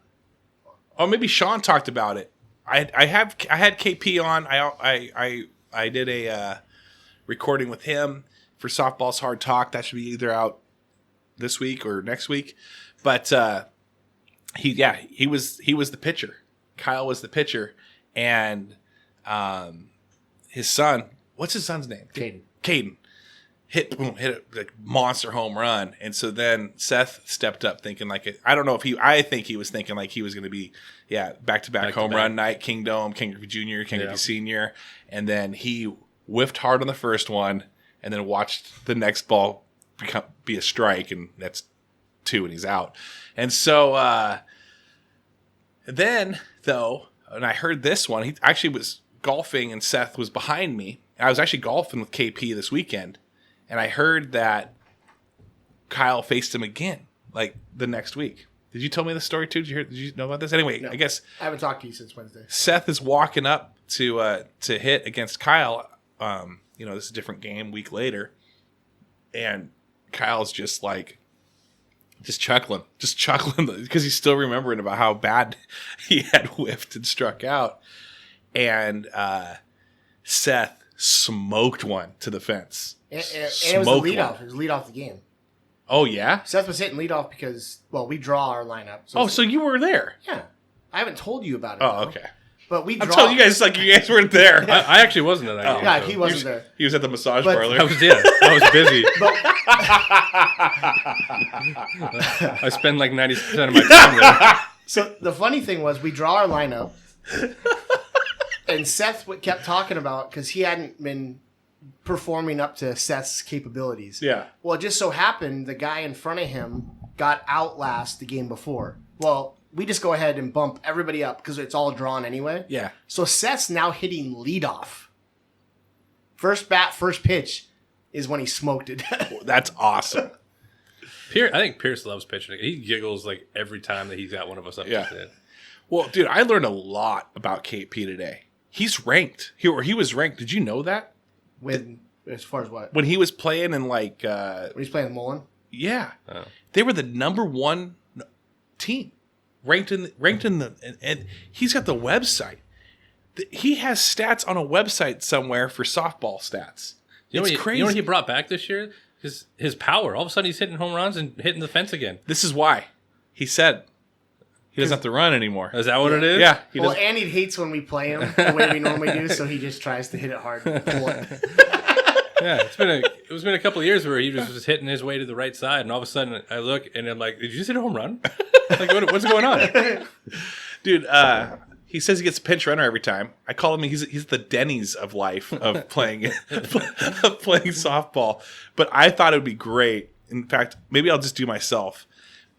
Or maybe Sean talked about it. I had KP on. I did a recording with him for Softball's Hard Talk. That should be either out this week or next week. But he was the pitcher. Kyle was the pitcher, and his son. What's his son's name? Caden. Hit a like monster home run, and so then Seth stepped up thinking like it. I don't know if I think he was thinking like he was going to be back to back home run night, King Griffey Jr., King Griffey Sr., and then he whiffed hard on the first one, and then watched the next ball be a strike, and that's 2, and he's out. And so then though, and I heard this one, he actually was golfing, and Seth was behind me. I was actually golfing with KP this weekend. And I heard that Kyle faced him again, like the next week. Did you tell me the story too? Did you know about this? Anyway, No, I guess I haven't talked to you since Wednesday. Seth is walking up to hit against Kyle. This is a different game. Week later, and Kyle's just chuckling because he's still remembering about how bad he had whiffed and struck out, and Seth smoked one to the fence. And it was the leadoff. It was leadoff the game. Oh, yeah? Seth was hitting leadoff because, we draw our lineup. So you were there? Yeah. I haven't told you about it. Oh, okay. But we draw. I'm telling you guys like you guys weren't there. I actually wasn't at that game. Yeah, so. he wasn't there. He was at the massage But- parlor. I was busy. But I spend like 90% of my time there. so the funny thing was we draw our lineup, and Seth kept talking about because he hadn't been performing up to Seth's capabilities. Yeah. Well, it just so happened the guy in front of him got outlast the game before. Well, we just go ahead and bump everybody up because it's all drawn anyway. Yeah. So Seth's now hitting leadoff. First bat, first pitch is when he smoked it. That's awesome. I think Pierce loves pitching. He giggles like every time that he's got one of us up. Yeah. To it. Well, dude, I learned a lot about KP today. He's ranked. He was ranked. Did you know that? As far as what? When he was playing in like... When he's playing Mullen? Yeah. Oh. They were the number one team. Ranked in the... And he's got the website. He has stats on a website somewhere for softball stats. It's crazy. You know what he brought back this year? His power. All of a sudden, he's hitting home runs and hitting the fence again. This is why. He said he doesn't have to run anymore. Is that what it is? Yeah. Well, and he hates when we play him the way we normally do, so he just tries to hit it hard. Pull it. Yeah, it's been a couple of years where he was just hitting his way to the right side, and all of a sudden I look and I'm like, "Did you just hit a home run? Like, what's going on?" Dude, he says he gets a pinch runner every time. I call him he's the Denny's of life of playing of playing softball. But I thought it would be great. In fact, maybe I'll just do myself.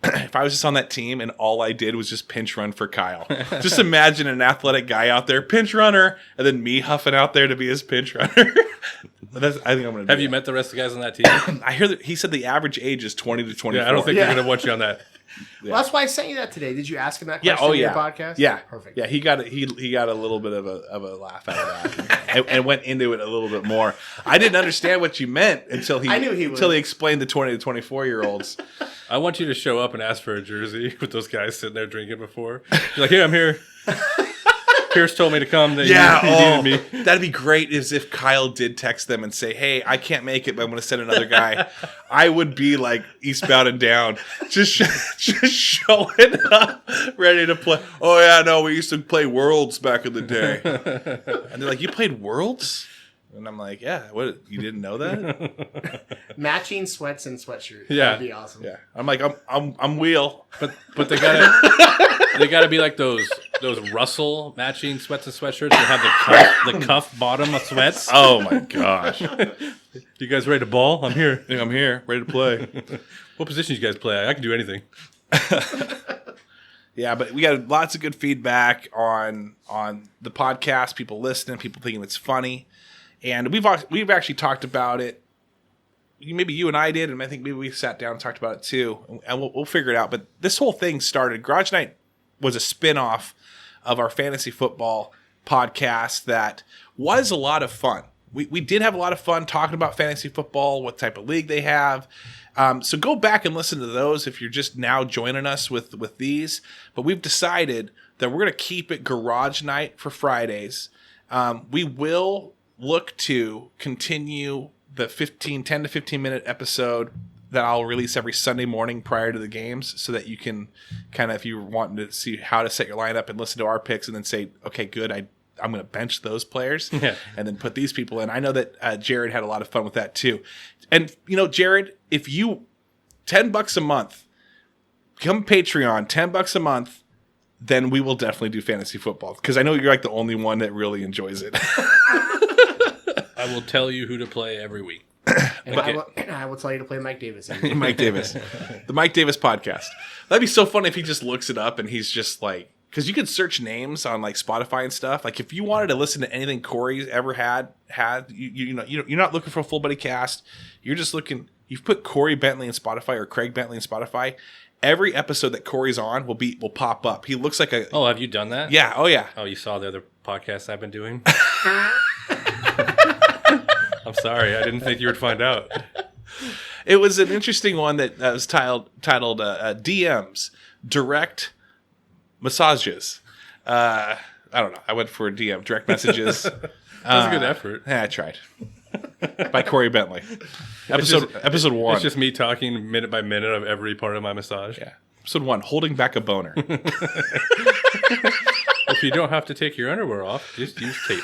If I was just on that team and all I did was just pinch run for Kyle. Just imagine an athletic guy out there, pinch runner, and then me huffing out there to be his pinch runner. I think I'm going to do Have you met the rest of the guys on that team? I hear that he said the average age is 20 to 24. Yeah, I don't think they're going to want you on that. Well, that's why I sent you that today. Did you ask him that Yeah, question in yeah. your podcast? Yeah. Perfect. Yeah, he got a little bit of a laugh out of that and went into it a little bit more. I didn't understand what you meant until he explained the 20 to 24-year-olds. I want you to show up and ask for a jersey with those guys sitting there drinking before. You're like, "Hey, I'm here. Pierce told me to come. That you needed me." That'd be great is if Kyle did text them and say, "Hey, I can't make it, but I'm going to send another guy." I would be like eastbound and down, just showing up, ready to play. "Oh yeah, no, we used to play Worlds back in the day." And they're like, "You played Worlds?" And I'm like, "Yeah, what? You didn't know that?" Matching sweats and sweatshirts. Yeah. That'd be awesome. Yeah, I'm like, I'm wheel. But they gotta be like those Russell matching sweats and sweatshirts that have the cuff bottom of sweats. Oh my gosh! You guys ready to ball? I'm here. I'm here, ready to play. What positions you guys play? I can do anything. Yeah, but we got lots of good feedback on the podcast. People listening, people thinking it's funny, and we've actually talked about it. Maybe you and I did, and I think maybe we sat down and talked about it too, and we'll figure it out. But this whole thing started. Garage Night was a spinoff of our fantasy football podcast that was a lot of fun. We did have a lot of fun talking about fantasy football, what type of league they have. So go back and listen to those if you're just now joining us with these. But we've decided that we're going to keep it Garage Night for Fridays. We will look to continue the 10 to 15 minute episode that I'll release every Sunday morning prior to the games so that you can kind of, if you're wanting to see how to set your lineup and listen to our picks and then say, okay, good, I'm going to bench those players and then put these people in. I know that Jared had a lot of fun with that too. And, Jared, if you, $10 a month, come Patreon, $10 a month, then we will definitely do fantasy football because I know you're like the only one that really enjoys it. I will tell you who to play every week. And I will tell you to play Mike Davis. Mike Davis. The Mike Davis podcast. That'd be so fun if he just looks it up and he's just like, because you could search names on like Spotify and stuff. Like if you wanted to listen to anything Corey's ever had, you're not looking for a full buddy cast. You're just looking. You've put Corey Bentley in Spotify or Craig Bentley in Spotify. Every episode that Corey's on will pop up. He looks like a. Oh, have you done that? Yeah. Oh yeah. Oh, you saw the other podcasts I've been doing. I'm sorry. I didn't think you would find out. It was an interesting one that was titled DMs, Direct Massages. I don't know. I went for a DM, direct messages. That was a good effort. Yeah, I tried. By Corey Bentley. Episode 1. It's just me talking minute by minute of every part of my massage. Yeah. Episode 1, holding back a boner. If you don't have to take your underwear off, just use tape.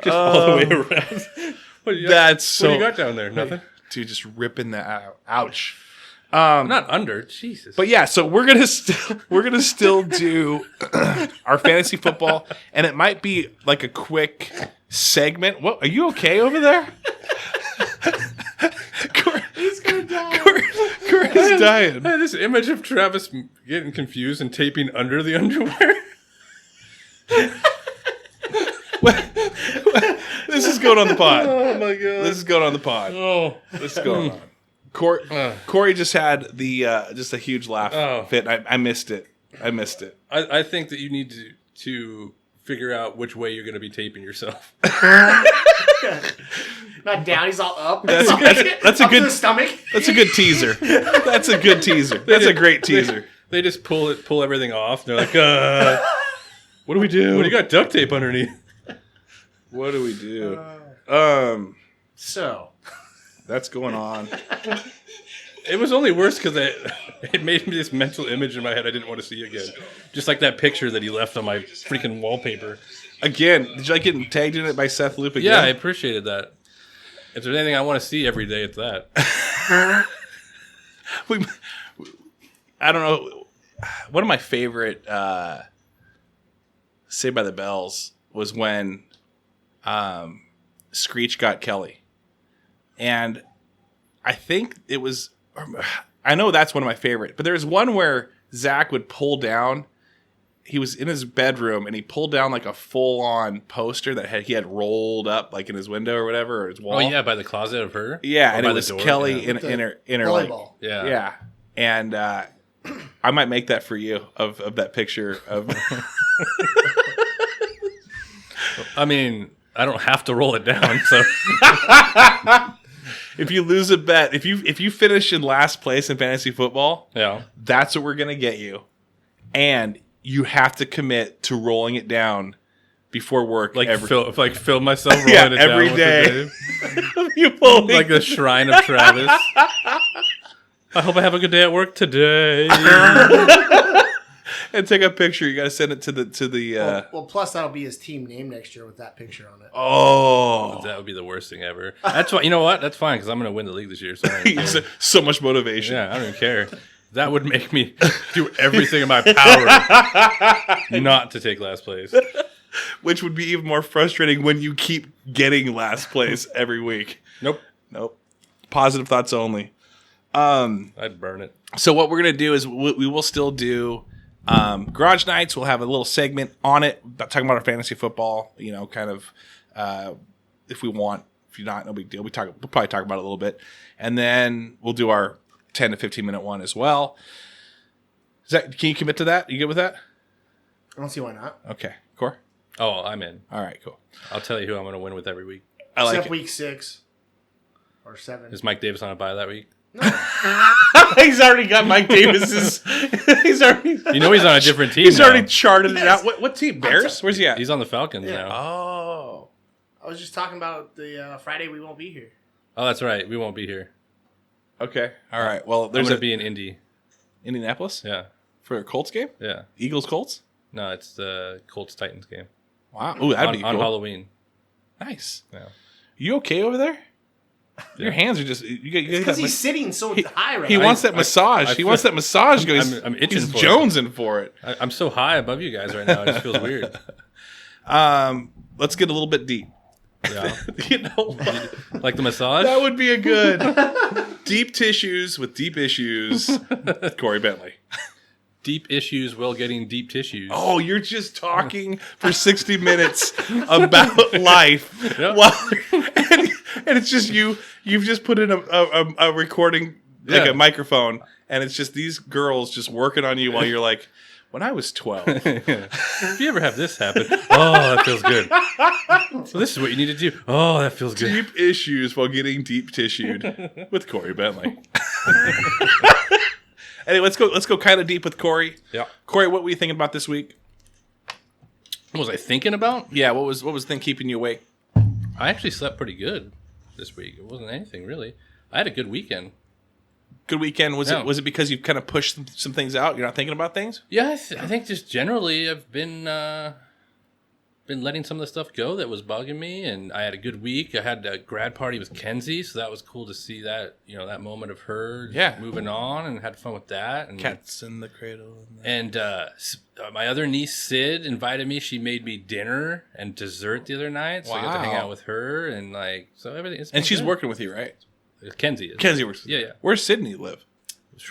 Just all the way around. What do you got down there? Nothing? Dude, just ripping that out. Ouch. Not under. Jesus. But yeah, so we're gonna still do our fantasy football, and it might be like a quick segment. What? Are you okay over there? He's gonna die. Corey's dying. I had this image of Travis getting confused and taping under the underwear. This is going on the pod. Oh my god. This is going on the pod. Oh. This is going on. Corey just had the just a huge laugh fit. I missed it. I think that you need to figure out which way you're going to be taping yourself. Not down. He's all up. That's up a good to the stomach. That's a good teaser. That's a good teaser. That's a great teaser. They just pull everything off. They're like, what do we do? What do you got duct tape underneath? What do we do? So That's going on. It was only worse because it made me this mental image in my head I didn't want to see again. Just like that picture that he left on my freaking wallpaper. Again, did you like getting tagged in it by Seth Loop again? Yeah, I appreciated that. If there's anything I want to see every day, it's that. I don't know. One of my favorite Saved by the Bells was when Screech got Kelly. And I think it was... I know that's one of my favorite. But there's one where Zach would pull down... He was in his bedroom, and he pulled down like a full-on poster that he had rolled up like in his window or whatever, or his wall. Oh, yeah, by the closet of her? Yeah, or and by it was door? Kelly Yeah. in her like... volleyball. Yeah. Yeah. And I might make that for you of that picture of... I mean, I don't have to roll it down, so... If you lose a bet, if you finish in last place in fantasy football, Yeah. that's what we're going to get you. And you have to commit to rolling it down before work. Like, every film myself rolling Yeah, it every down. day. You Like the shrine of Travis. I hope I have a good day at work today. and take a picture. You got to send it to the. Well, plus that'll be his team name next year with that picture on it. Oh, That would be the worst thing ever. That's why. You know what? That's fine because I'm going to win the league this year. So I don't care. so much motivation. Yeah, I don't even care. That would make me do everything in my power not to take last place. Which would be even more frustrating when you keep getting last place every week. Nope. Positive thoughts only. I'd burn it. So what we're going to do is we will still do Garage Nights. We'll have a little segment on it talking about our fantasy football, kind of if we want. If you're not, no big deal. We'll probably talk about it a little bit. And then we'll do our 10 to 15 minute one as well. Can you commit to that? You good with that? I don't see why not. Okay. Core? Oh, I'm in. All right, cool. I'll tell you who I'm going to win with every week. I like Except it. week 6 or 7. Is Mike Davis on a bye that week? He's already got Mike Davis's. He's already. You know he's on a different team. He's now. already charted it out. What team? Bears? Where's he at? He's on the Falcons Yeah. now. Oh. I was just talking about the Friday we won't be here. Oh, that's right. We won't be here. Okay. All right. Well, I'm there's going to be in Indy. Indianapolis Yeah. for a Colts game. Yeah. Eagles Colts. No, it's the Colts-Titans game. Wow. Ooh, that'd be cool. On Halloween. Nice. Yeah. You okay over there? Your hands are just. You get Because that he's sitting so high right he now. wants that massage. He wants that massage. I'm itching He's for it. jonesing for it. I'm so high above you guys right now. It just feels weird. Let's get a little bit deep. Yeah. You know, Like the massage? that would be a good deep tissues with deep issues. Corey Bentley. Deep issues while getting deep tissues. Oh, you're just talking for 60 minutes about life. Yep. Well, and it's just you. You've just put in a recording, like Yeah. a microphone, and it's just these girls just working on you while you're like, when I was 12. If you ever have this happen, oh, that feels good. So this is what you need to do. Oh, that feels good. Deep issues while getting deep tissued with Corey Bentley. Anyway, let's go kind of deep with Corey. Yeah. Corey, what were you thinking about this week? What was I thinking about? Yeah, what was the thing keeping you awake? I actually slept pretty good this week. It wasn't anything really. I had a good weekend. Good weekend. Was Yeah. it because you kind of pushed some things out? You're not thinking about things? Yeah, I think just generally I've been been letting some of the stuff go that was bugging me, and I had a good week. I had a grad party with Kenzie, so that was cool to see that, that moment of her moving on, and had fun with that. And Cats in the cradle. And my other niece, Sid, invited me. She made me dinner and dessert the other night, so I got to hang out with her, and so everything. And she's working with you, right? Kenzie is. Kenzie works with you. Yeah. Where's Sydney live?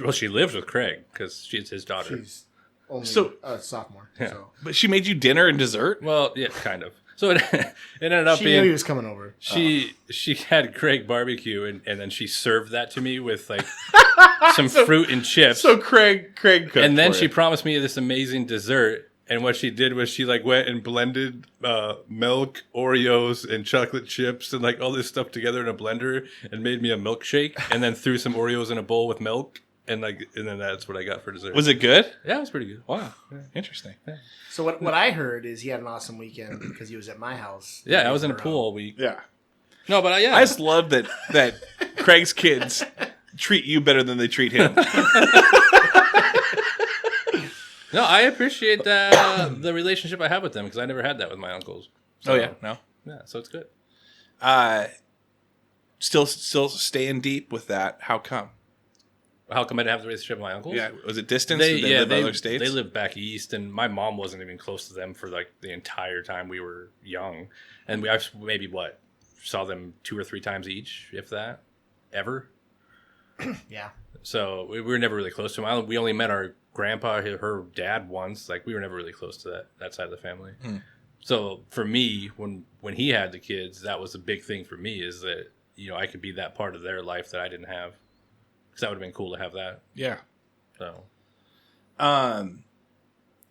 Well, she lives with Craig because she's his daughter. She's only a sophomore. Yeah. So. But she made you dinner and dessert? Well, yeah, kind of. So it ended up She being... knew he was coming over. She had Craig barbecue, and then she served that to me with some fruit and chips. So Craig cooked and then for she you. promised me this amazing dessert. And what she did was she went and blended milk, Oreos, and chocolate chips and all this stuff together in a blender and made me a milkshake. And then threw some Oreos in a bowl with milk, and then that's what I got for dessert. Was it good? Yeah, it was pretty good. Wow, interesting. Yeah. So what I heard is he had an awesome weekend because he was at my house. Yeah, I was in a pool all week. Yeah, No, but I just love that Craig's kids treat you better than they treat him. No, I appreciate the relationship I have with them because I never had that with my uncles. So, No. Yeah, so it's good. Still staying deep with that. How come? How come I didn't have the relationship with my uncles? Yeah, was it distance? Did they live in other states? They lived back east, and my mom wasn't even close to them for the entire time we were young. And we maybe saw them 2 or 3 times each, if that, ever. Yeah. So we were never really close to them. We only met our grandpa, her dad, once. We were never really close to that side of the family. So for me, when he had the kids, that was a big thing for me, is that I could be that part of their life that I didn't have, because that would have been cool to have that. Yeah. So,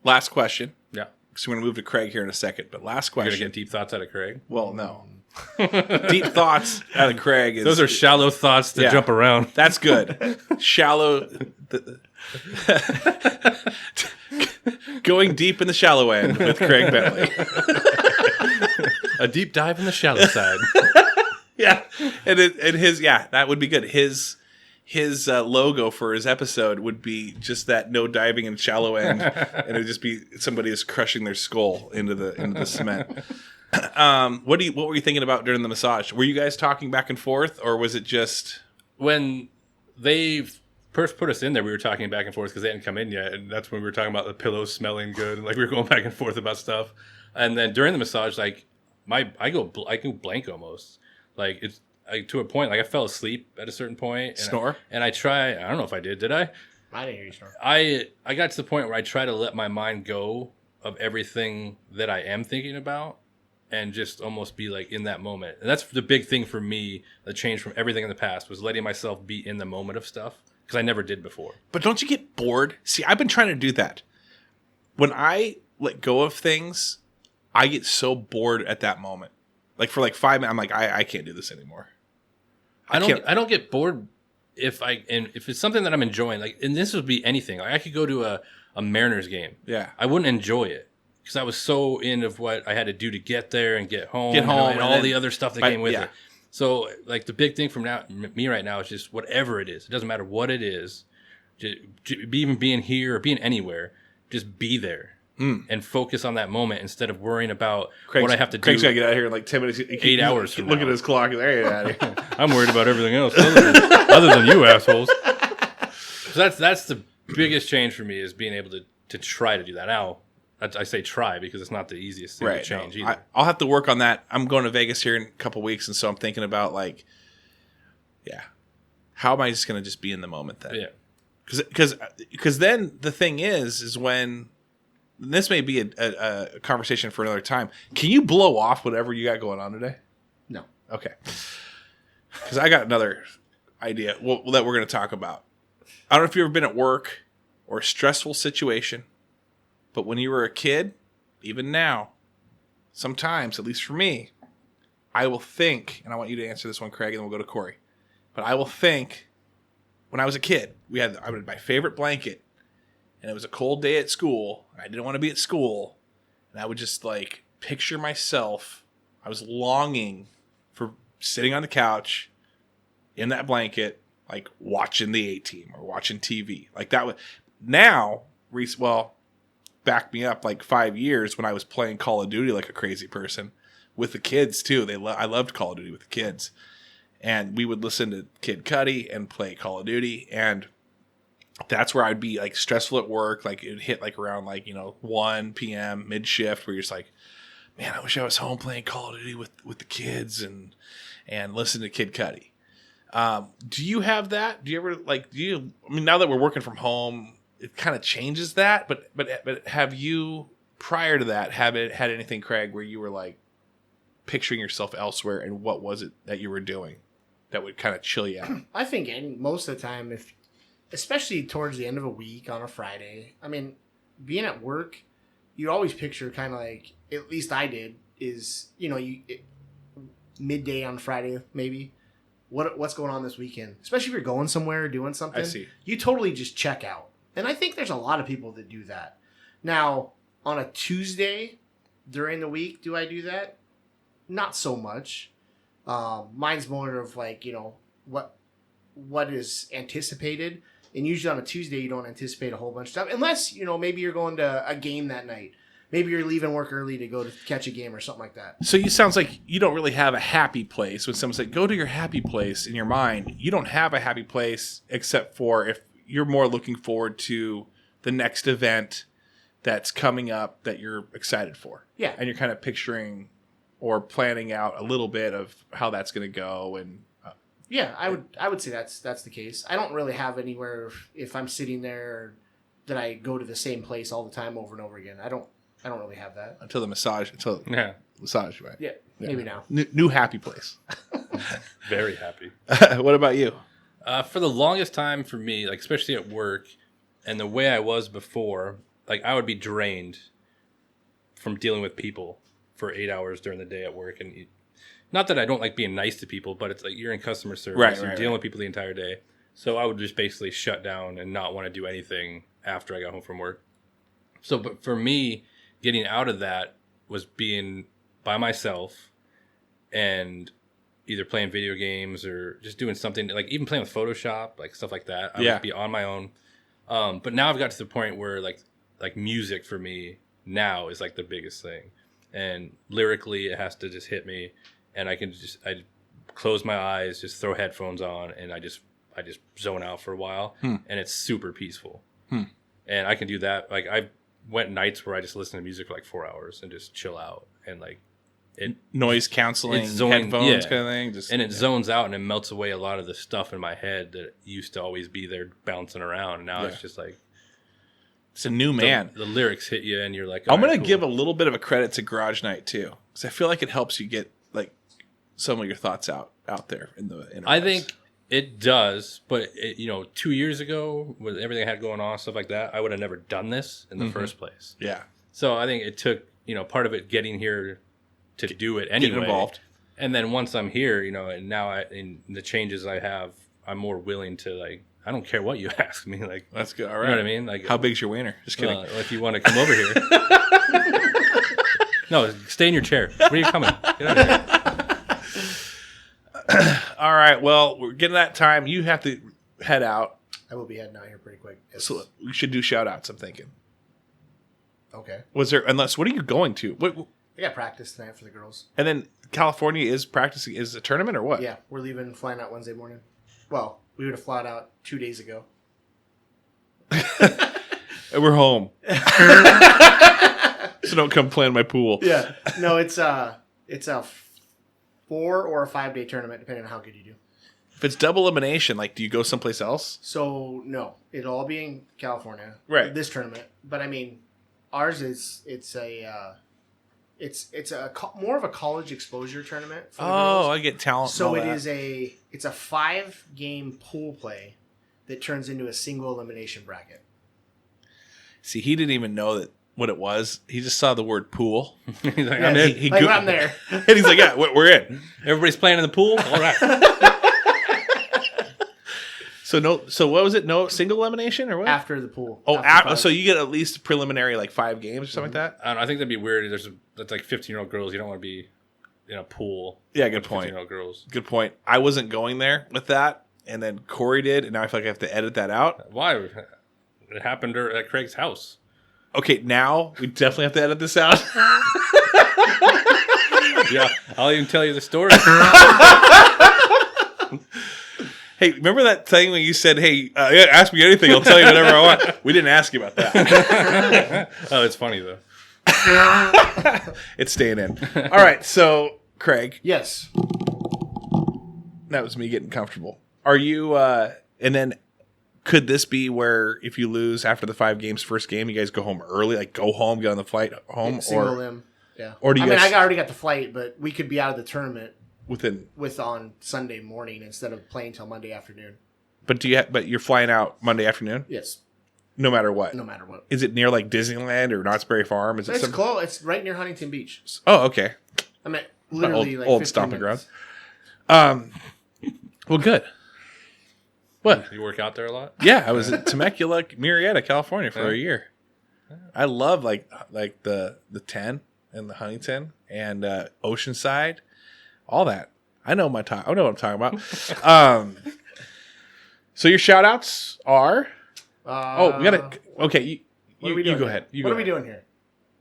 last question. yeah, So we're gonna move to Craig here in a second, but last you're question. gonna get deep thoughts out of Craig. Well, no. Deep thoughts out of Craig is Those are shallow thoughts that jump around. That's good. Shallow. Going deep in the shallow end with Craig Bentley. A deep dive in the shallow side. Yeah, and his that would be good. His logo for his episode would be just that no diving in shallow end, and it would just be somebody is crushing their skull into the cement. What were you thinking about during the massage? Were you guys talking back and forth, or was it just When they first put us in there, we were talking back and forth because they hadn't come in yet, and that's when we were talking about the pillows smelling good, and we were going back and forth about stuff. And then during the massage, I go blank almost. It's to a point, I fell asleep at a certain point. And snore? I don't know if I did I? I didn't hear you snore. I got to the point where I try to let my mind go of everything that I am thinking about, and just almost be in that moment. And that's the big thing for me, the change from everything in the past, was letting myself be in the moment of stuff, because I never did before. But don't you get bored? See, I've been trying to do that. When I let go of things, I get so bored at that moment. For 5 minutes, I'm I can't do this anymore. I don't get bored if it's something that I'm enjoying. And this would be anything. I could go to a Mariners game. Yeah. I wouldn't enjoy it because I was so in of what I had to do to get there and get home, and and all then, the other stuff that came with yeah. it. So the big thing from me right now is just whatever it is. It doesn't matter what it is. Even being here or being anywhere, just be there. And focus on that moment instead of worrying about what I have to do. Craig's got to get out of here in 10 minutes. 8 hours from Look now. at his clock. There you out of here. I'm worried about everything else other than you assholes. So that's the biggest change for me, is being able to try to do that. Now, I say try because it's not the easiest thing to change either. I'll have to work on that. I'm going to Vegas here in a couple weeks, and so I'm thinking about how am I just going to just be in the moment then? Yeah. Because then the thing is when this may be a conversation for another time. Can you blow off whatever you got going on today? No. Okay. Because I got another idea that we're going to talk about. I don't know if you've ever been at work or a stressful situation, but when you were a kid, even now, sometimes, at least for me, I will think, and I want you to answer this one, Craig, and then we'll go to Corey. But I will think, when I was a kid, I had my favorite blanket, and it was a cold day at school, and I didn't want to be at school, and I would just picture myself. I was longing for sitting on the couch in that blanket, watching the A-Team or watching TV. That was now. back me up like 5 years when I was playing Call of Duty like a crazy person with the kids too. I loved Call of Duty with the kids, and we would listen to Kid Cudi and play Call of Duty, and that's where I'd be like stressful at work. Like it would hit like around like 1 p.m. mid shift where you're just like, man, I wish I was home playing Call of Duty with the kids and listen to Kid Cudi. Do you have that? Do you ever I mean, now that we're working from home, it kind of changes that, but have you prior to that had anything, Craig, where you were like picturing yourself elsewhere, and what was it that you were doing that would kind of chill you out? I think most of the time, especially towards the end of a week on a Friday, I mean, being at work, you always picture kind of like, at least I did, is midday on Friday maybe. What's going on this weekend? Especially if you're going somewhere or doing something. I see. You totally just check out. And I think there's a lot of people that do that. Now, on a Tuesday during the week, do I do that? Not so much. Mine's more of like, what is anticipated. And usually on a Tuesday, you don't anticipate a whole bunch of stuff. Unless, maybe you're going to a game that night. Maybe you're leaving work early to go to catch a game or something like that. So you sounds like you don't really have a happy place. When someone's like, go to your happy place in your mind, you don't have a happy place except for if you're more looking forward to the next event that's coming up that you're excited for. Yeah. And you're kind of picturing or planning out a little bit of how that's going to go. And yeah, I would say that's the case. I don't really have anywhere if I'm sitting there that I go to the same place all the time over and over again. I don't really have that. Until the massage, right? Yeah, maybe now. New happy place. Very happy. What about you? For the longest time for me, like especially at work, and the way I was before, like I would be drained from dealing with people for 8 hours during the day at work. And not that I don't like being nice to people, but it's like you're in customer service. You're dealing with people the entire day. So I would just basically shut down and not want to do anything after I got home from work. So, but for me, getting out of that was being by myself and either playing video games or just doing something, like even playing with Photoshop, like stuff like that. I would be on my own. But now I've got to the point where like music for me now is like the biggest thing. And lyrically, it has to just hit me. And I close my eyes, just throw headphones on, and I just zone out for a while. And it's super peaceful. And I can do that. Like I went nights where I just listen to music for like 4 hours and just chill out and like noise canceling, headphones kind of thing. It zones out and it melts away a lot of the stuff in my head that used to always be there bouncing around. And now it's just like it's a new man. The lyrics hit you and you're like, I'm going to give a little bit of a credit to Garage Night too, because I feel like it helps you get like some of your thoughts out there in the interviews. I think it does, but 2 years ago with everything I had going on, stuff like that, I would have never done this in the first place. Yeah. So I think it took, part of it getting here to do it anyway. Get involved. And then once I'm here, and now in the changes I have, I'm more willing to like, I don't care what you ask me. Like, that's good. All right. You know what I mean? Like, how big's your wiener? Just kidding. If you want to come over here. No, stay in your chair. Where are you coming? Get out of here. All right. Well, we're getting that time. You have to head out. I will be heading out here pretty quick. So we should do shout outs, I'm thinking. Okay. What are you going to? I got practice tonight for the girls. And then California is practicing, is a tournament or what? Yeah, we're flying out Wednesday morning. Well, we would have flown out 2 days ago. And we're home. So don't come play in my pool. Yeah. No, it's a 4 or a 5 day tournament, depending on how good you do. If it's double elimination, like, do you go someplace else? So no, it'll all be in California. Right. This tournament, but I mean, ours is more of a college exposure tournament. For the girls. I get talent. So it's a 5 game pool play that turns into a single elimination bracket. See, he didn't even know what it was. He just saw the word pool. He's like, I'm in. I'm there. And he's like, yeah, we're in. Everybody's playing in the pool? All right. So what was it? No single elimination or what? After the pool. So you get at least preliminary like 5 games or something like that? I don't know, I think that'd be weird. That's like 15-year-old girls. You don't want to be in a pool. Yeah, good point. 15-year-old girls. Good point. I wasn't going there with that, and then Corey did, and now I feel like I have to edit that out. Why? It happened at Craig's house. Okay, now we definitely have to edit this out. Yeah, I'll even tell you the story. Hey, remember that thing when you said, "Hey, yeah, ask me anything, I'll tell you whatever I want." We didn't ask you about that. Oh, it's funny though. It's staying in. All right, so Craig, Yes. that was me getting comfortable. Are you? And then, could this be where if you lose after the 5 games, first game, you guys go home early, like go home, get on the flight home, Single or limb. Yeah. or do you I mean, guys- I already got the flight, but we could be out of the tournament within? on Sunday morning instead of playing till Monday afternoon. But but you're flying out Monday afternoon, Yes. no matter what. No matter what. Is it near like Disneyland or Knott's Berry Farm? Is it It's close. It's right near Huntington Beach. Oh, okay. I mean, literally Old- like old 15 stomping minutes. Well, good. What? You work out there a lot? Yeah, I was at Temecula, Murrieta, California for a year. I love like the 10 and the Huntington and Oceanside, all that. I know what I'm talking about. So your shout outs are we gotta okay. What are we doing? You go ahead. You what go are we ahead. doing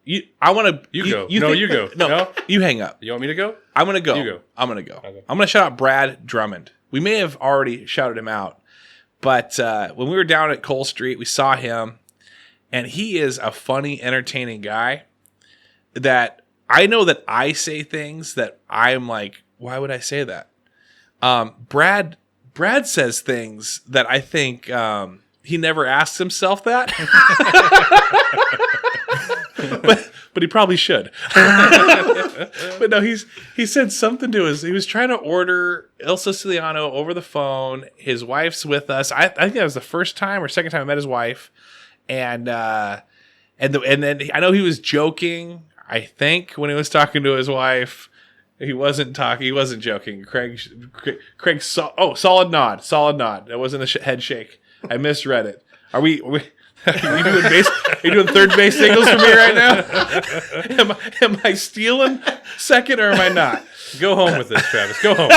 here? I want to. You go. You No, think- you go. No, No? you hang up. You want me to go? I'm gonna go. You go. I'm gonna go. Okay. I'm gonna shout out Brad Drummond. We may have already shouted him out, but when we were down at Cole Street, we saw him, and he is a funny, entertaining guy. That I know that I say things that I'm like, why would I say that? Brad says things that I think he never asks himself that. But he probably should. But no, he said something to us. He was trying to order El Siciliano over the phone. His wife's with us. I think that was the first time or second time I met his wife. And then I know he was joking. I think when he was talking to his wife, he wasn't talking. He wasn't joking. Craig solid nod. That wasn't a head shake. I misread it. Are we are you doing Are you doing third base signals for me right now? Am I stealing second or am I not? Go home with this, Travis. Go home.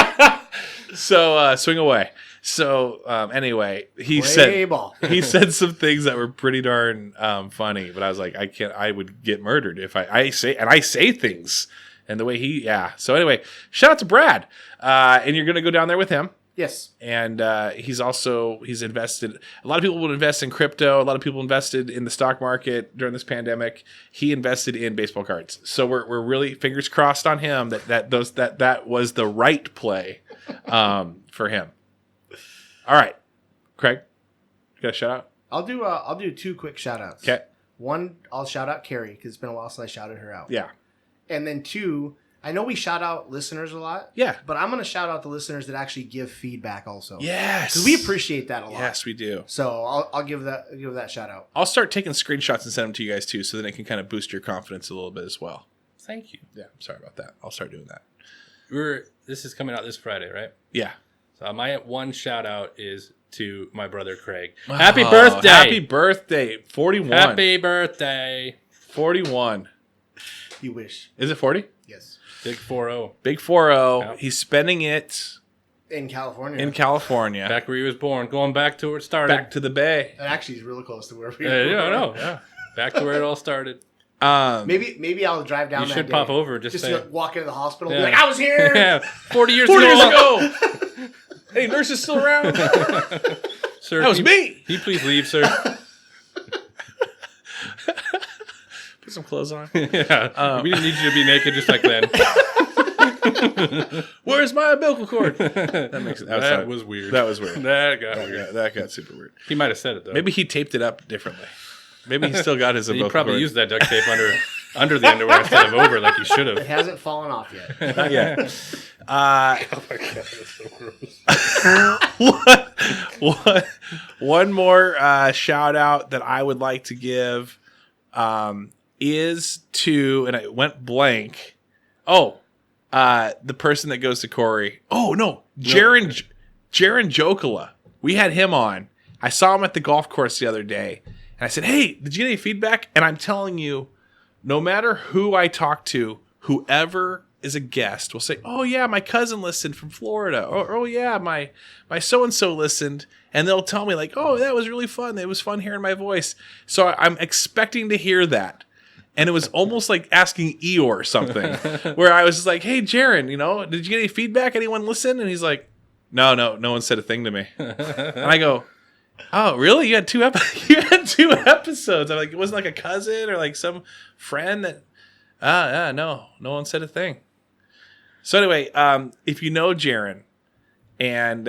So swing away. So anyway, he Play ball. said some things that were pretty darn funny, but I was like, I would get murdered if I say things and the way So anyway, shout out to Brad, and you're gonna go down there with him. Yes. And he's invested. A lot of people would invest in crypto. A lot of people invested in the stock market during this pandemic. He invested in baseball cards. So we're really fingers crossed on him that was the right play for him. All right, Craig, you got a shout out? I'll do 2 quick shout outs. Okay. One, I'll shout out Carrie because it's been a while since I shouted her out. Yeah. And then 2, I know we shout out listeners a lot. Yeah. But I'm going to shout out the listeners that actually give feedback also. Yes. Because we appreciate that a lot. Yes, we do. So I'll give that shout out. I'll start taking screenshots and send them to you guys too, so then it can kind of boost your confidence a little bit as well. Thank you. Yeah, I'm sorry about that. I'll start doing that. This is coming out this Friday, right? Yeah. So my one shout out is to my brother Craig. Happy Oh, birthday! Happy birthday. 41. Happy birthday! 41. You wish. Is it 40? Yes. Big 4-0. Big 4-0. Yep. He's spending it In California. in California. Back where he was born, going back to where it started. Back to the Bay. And actually, he's really close to where we Yeah, I know. Yeah, back to where it all started. Maybe I'll drive down You that should day. pop over, just say- to walk into the hospital and Yeah. be like, I was here! Yeah, 40 years 40 years ago. ago. Hey, nurse is still around. Sir, That was me. Can you please leave, sir? Put some clothes on. Yeah. We didn't need you to be naked just like then. Where's my umbilical cord? That makes it. That was weird. That was weird. That got weird. That got super weird. He might have said it, though. Maybe he taped it up differently. Maybe he still got his he umbilical probably cord. used that duct tape under the underwear instead of over like he should It have. hasn't fallen off yet. Not yet. Oh my God, that's so gross. One more shout out that I would like to give is to, and I went blank. Oh, the person that goes to Corey. Oh no, Jaron Jokala. We had him on. I saw him at the golf course the other day, and I said, "Hey, did you get any feedback?" And I'm telling you, no matter who I talk to, whoever is a guest will say, "Oh yeah, my cousin listened from Florida," or "Oh yeah, my so and so listened," and they'll tell me like, "Oh, that was really fun. It was fun hearing my voice." So I'm expecting to hear that. And it was almost like asking Eeyore or something, where I was just like, "Hey, Jaron, did you get any feedback? Anyone listen?" And he's like, No one said a thing to me. And I go, "Oh, really? You had two episodes." I'm like, it wasn't like a cousin or like some friend that. No one said a thing. So anyway, if you know Jaron, and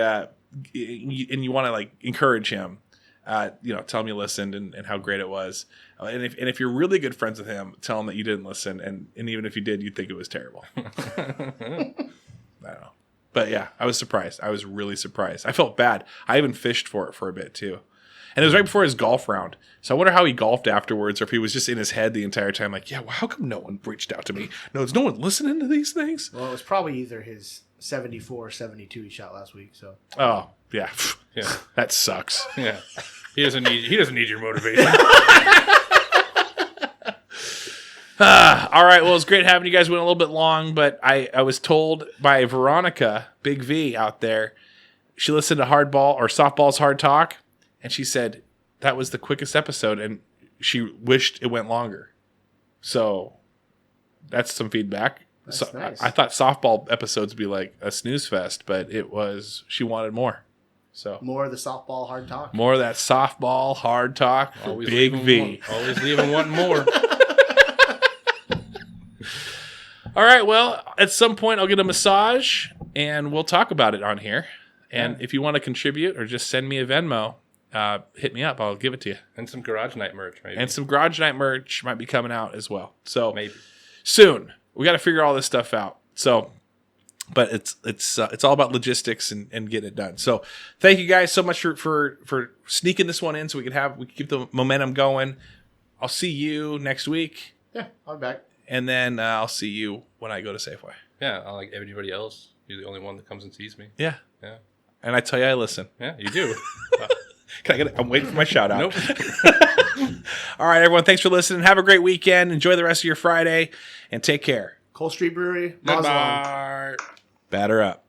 you want to like encourage him, tell him you listened and how great it was. And if you're really good friends with him, tell him that you didn't listen, and even if you did, you'd think it was terrible. I don't know. But yeah, I was surprised. I was really surprised. I felt bad. I even fished for it for a bit too. And it was right before his golf round. So I wonder how he golfed afterwards, or if he was just in his head the entire time like, yeah, well, how come no one reached out to me? No, is no one listening to these things? Well, it was probably either his 74 or 72 he shot last week. So. Oh, yeah. Yeah. That sucks. Yeah. He doesn't need your motivation. All right. Well, it's great having you guys. Went a little bit long, but I was told by Veronica, Big V out there, she listened to Softball's Hard Talk, and she said that was the quickest episode, and she wished it went longer. So that's some feedback. That's nice. I thought softball episodes would be like a snooze fest, but she wanted more. So more of the softball hard talk. More of that softball hard talk. Always Big V. Always leaving wanting more. All right, well, at some point I'll get a massage, and we'll talk about it on here. And if you want to contribute or just send me a Venmo, hit me up. I'll give it to you. And some Garage Night merch, maybe. And some Garage Night merch might be coming out as well. So maybe soon. We got to figure all this stuff out. So, but it's all about logistics and getting it done. So thank you guys so much for sneaking this one in so we can keep the momentum going. I'll see you next week. Yeah, I'll be back. And then I'll see you when I go to Safeway. Yeah, like everybody else. You're the only one that comes and sees me. Yeah. Yeah. And I tell you I listen. Yeah, you do. Can I get it? I'm waiting for my shout out. Nope. All right, everyone. Thanks for listening. Have a great weekend. Enjoy the rest of your Friday and take care. Cole Street Brewery. Goodbye. Batter up.